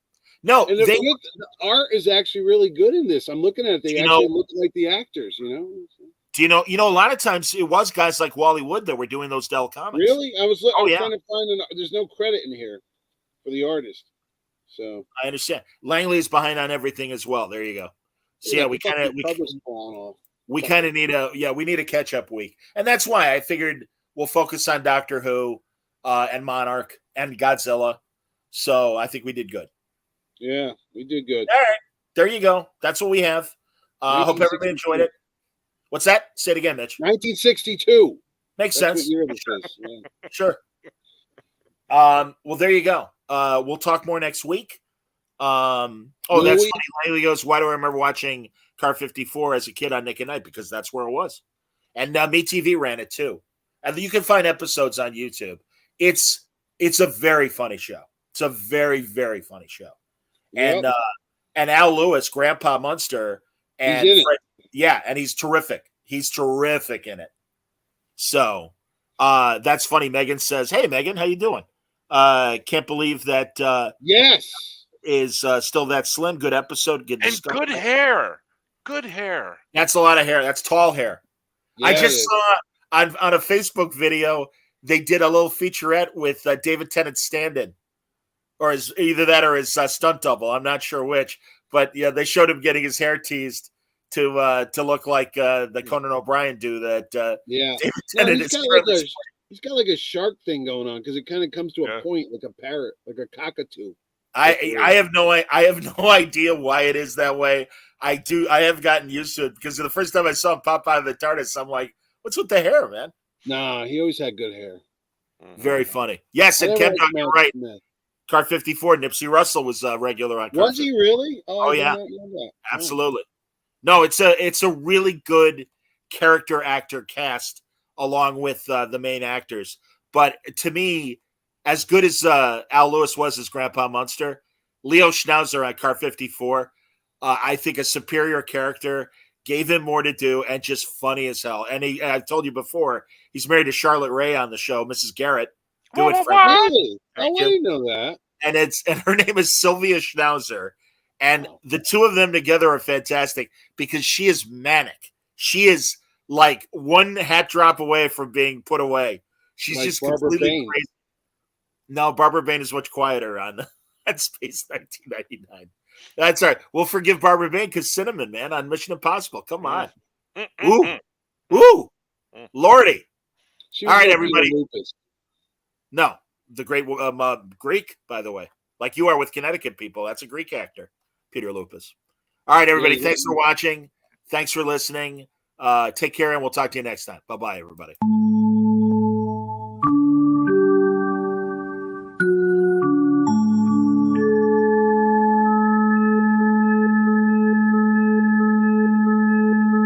No, and the art is actually really good in this. I'm looking at it. They actually look like the actors, you know? Do you know, a lot of times it was guys like Wally Wood that were doing those Dell Comics. Really? I was trying to find there's no credit in here for the artist. So I understand. Langley's behind on everything as well. There you go. So yeah, we need a catch-up week. And that's why I figured we'll focus on Doctor Who and Monarch and Godzilla. So I think we did good. Yeah, we did good. All right. There you go. That's what we have. Hope everybody enjoyed it. What's that? Say it again, Mitch. 1962. Makes sense. What year this is. Yeah. Sure. Well, there you go. We'll talk more next week. That's funny. Langley goes, why do I remember watching Car 54 as a kid on Nick at Night? Because that's where it was. And MeTV ran it too. And you can find episodes on YouTube. It's a very funny show. It's a very, very funny show. Yep. And Al Lewis, Grandpa Munster, and and he's terrific. He's terrific in it. So that's funny. Megan says, "Hey, Megan, how you doing? Can't believe that. Yes, is still that slim. Good episode. Good and good hair. Good hair. That's a lot of hair. That's tall hair. Yeah, I just saw on a Facebook video they did a little featurette with David Tennant stand-in, or either that or his stunt double. I'm not sure which, but yeah, they showed him getting his hair teased to look like the Conan O'Brien do that. David Tennant he's got like a shark thing going on because it kind of comes to a point, like a parrot, like a cockatoo. I have no idea why it is that way. I have gotten used to it because the first time I saw him pop out of the TARDIS, I'm like, what's with the hair, man? Nah, he always had good hair. Very funny. Yes, and Ken, you're right. Car 54, Nipsey Russell was regular on Car 54. Was he really? Oh yeah. Absolutely. No, it's a really good character actor cast along with the main actors. But to me, as good as Al Lewis was as Grandpa Munster, Leo Schnauzer on Car 54, I think a superior character, gave him more to do, and just funny as hell. And I've told you before, he's married to Charlotte Rae on the show, Mrs. Garrett. Really? Oh, I didn't know that. And her name is Sylvia Schnauzer. And the two of them together are fantastic because she is manic. She is like one hat drop away from being put away. She's like just completely crazy. No, Barbara Bain is much quieter on Space 1999. That's all right. We'll forgive Barbara Bain because Cinnamon, man, on Mission Impossible. Come on. Ooh. Lordy. All right, everybody. No, the great Greek, by the way. Like you are with Connecticut people. That's a Greek actor, Peter Lupus. All right, everybody. Thanks for watching. Thanks for listening. Take care, and we'll talk to you next time. Bye-bye, everybody.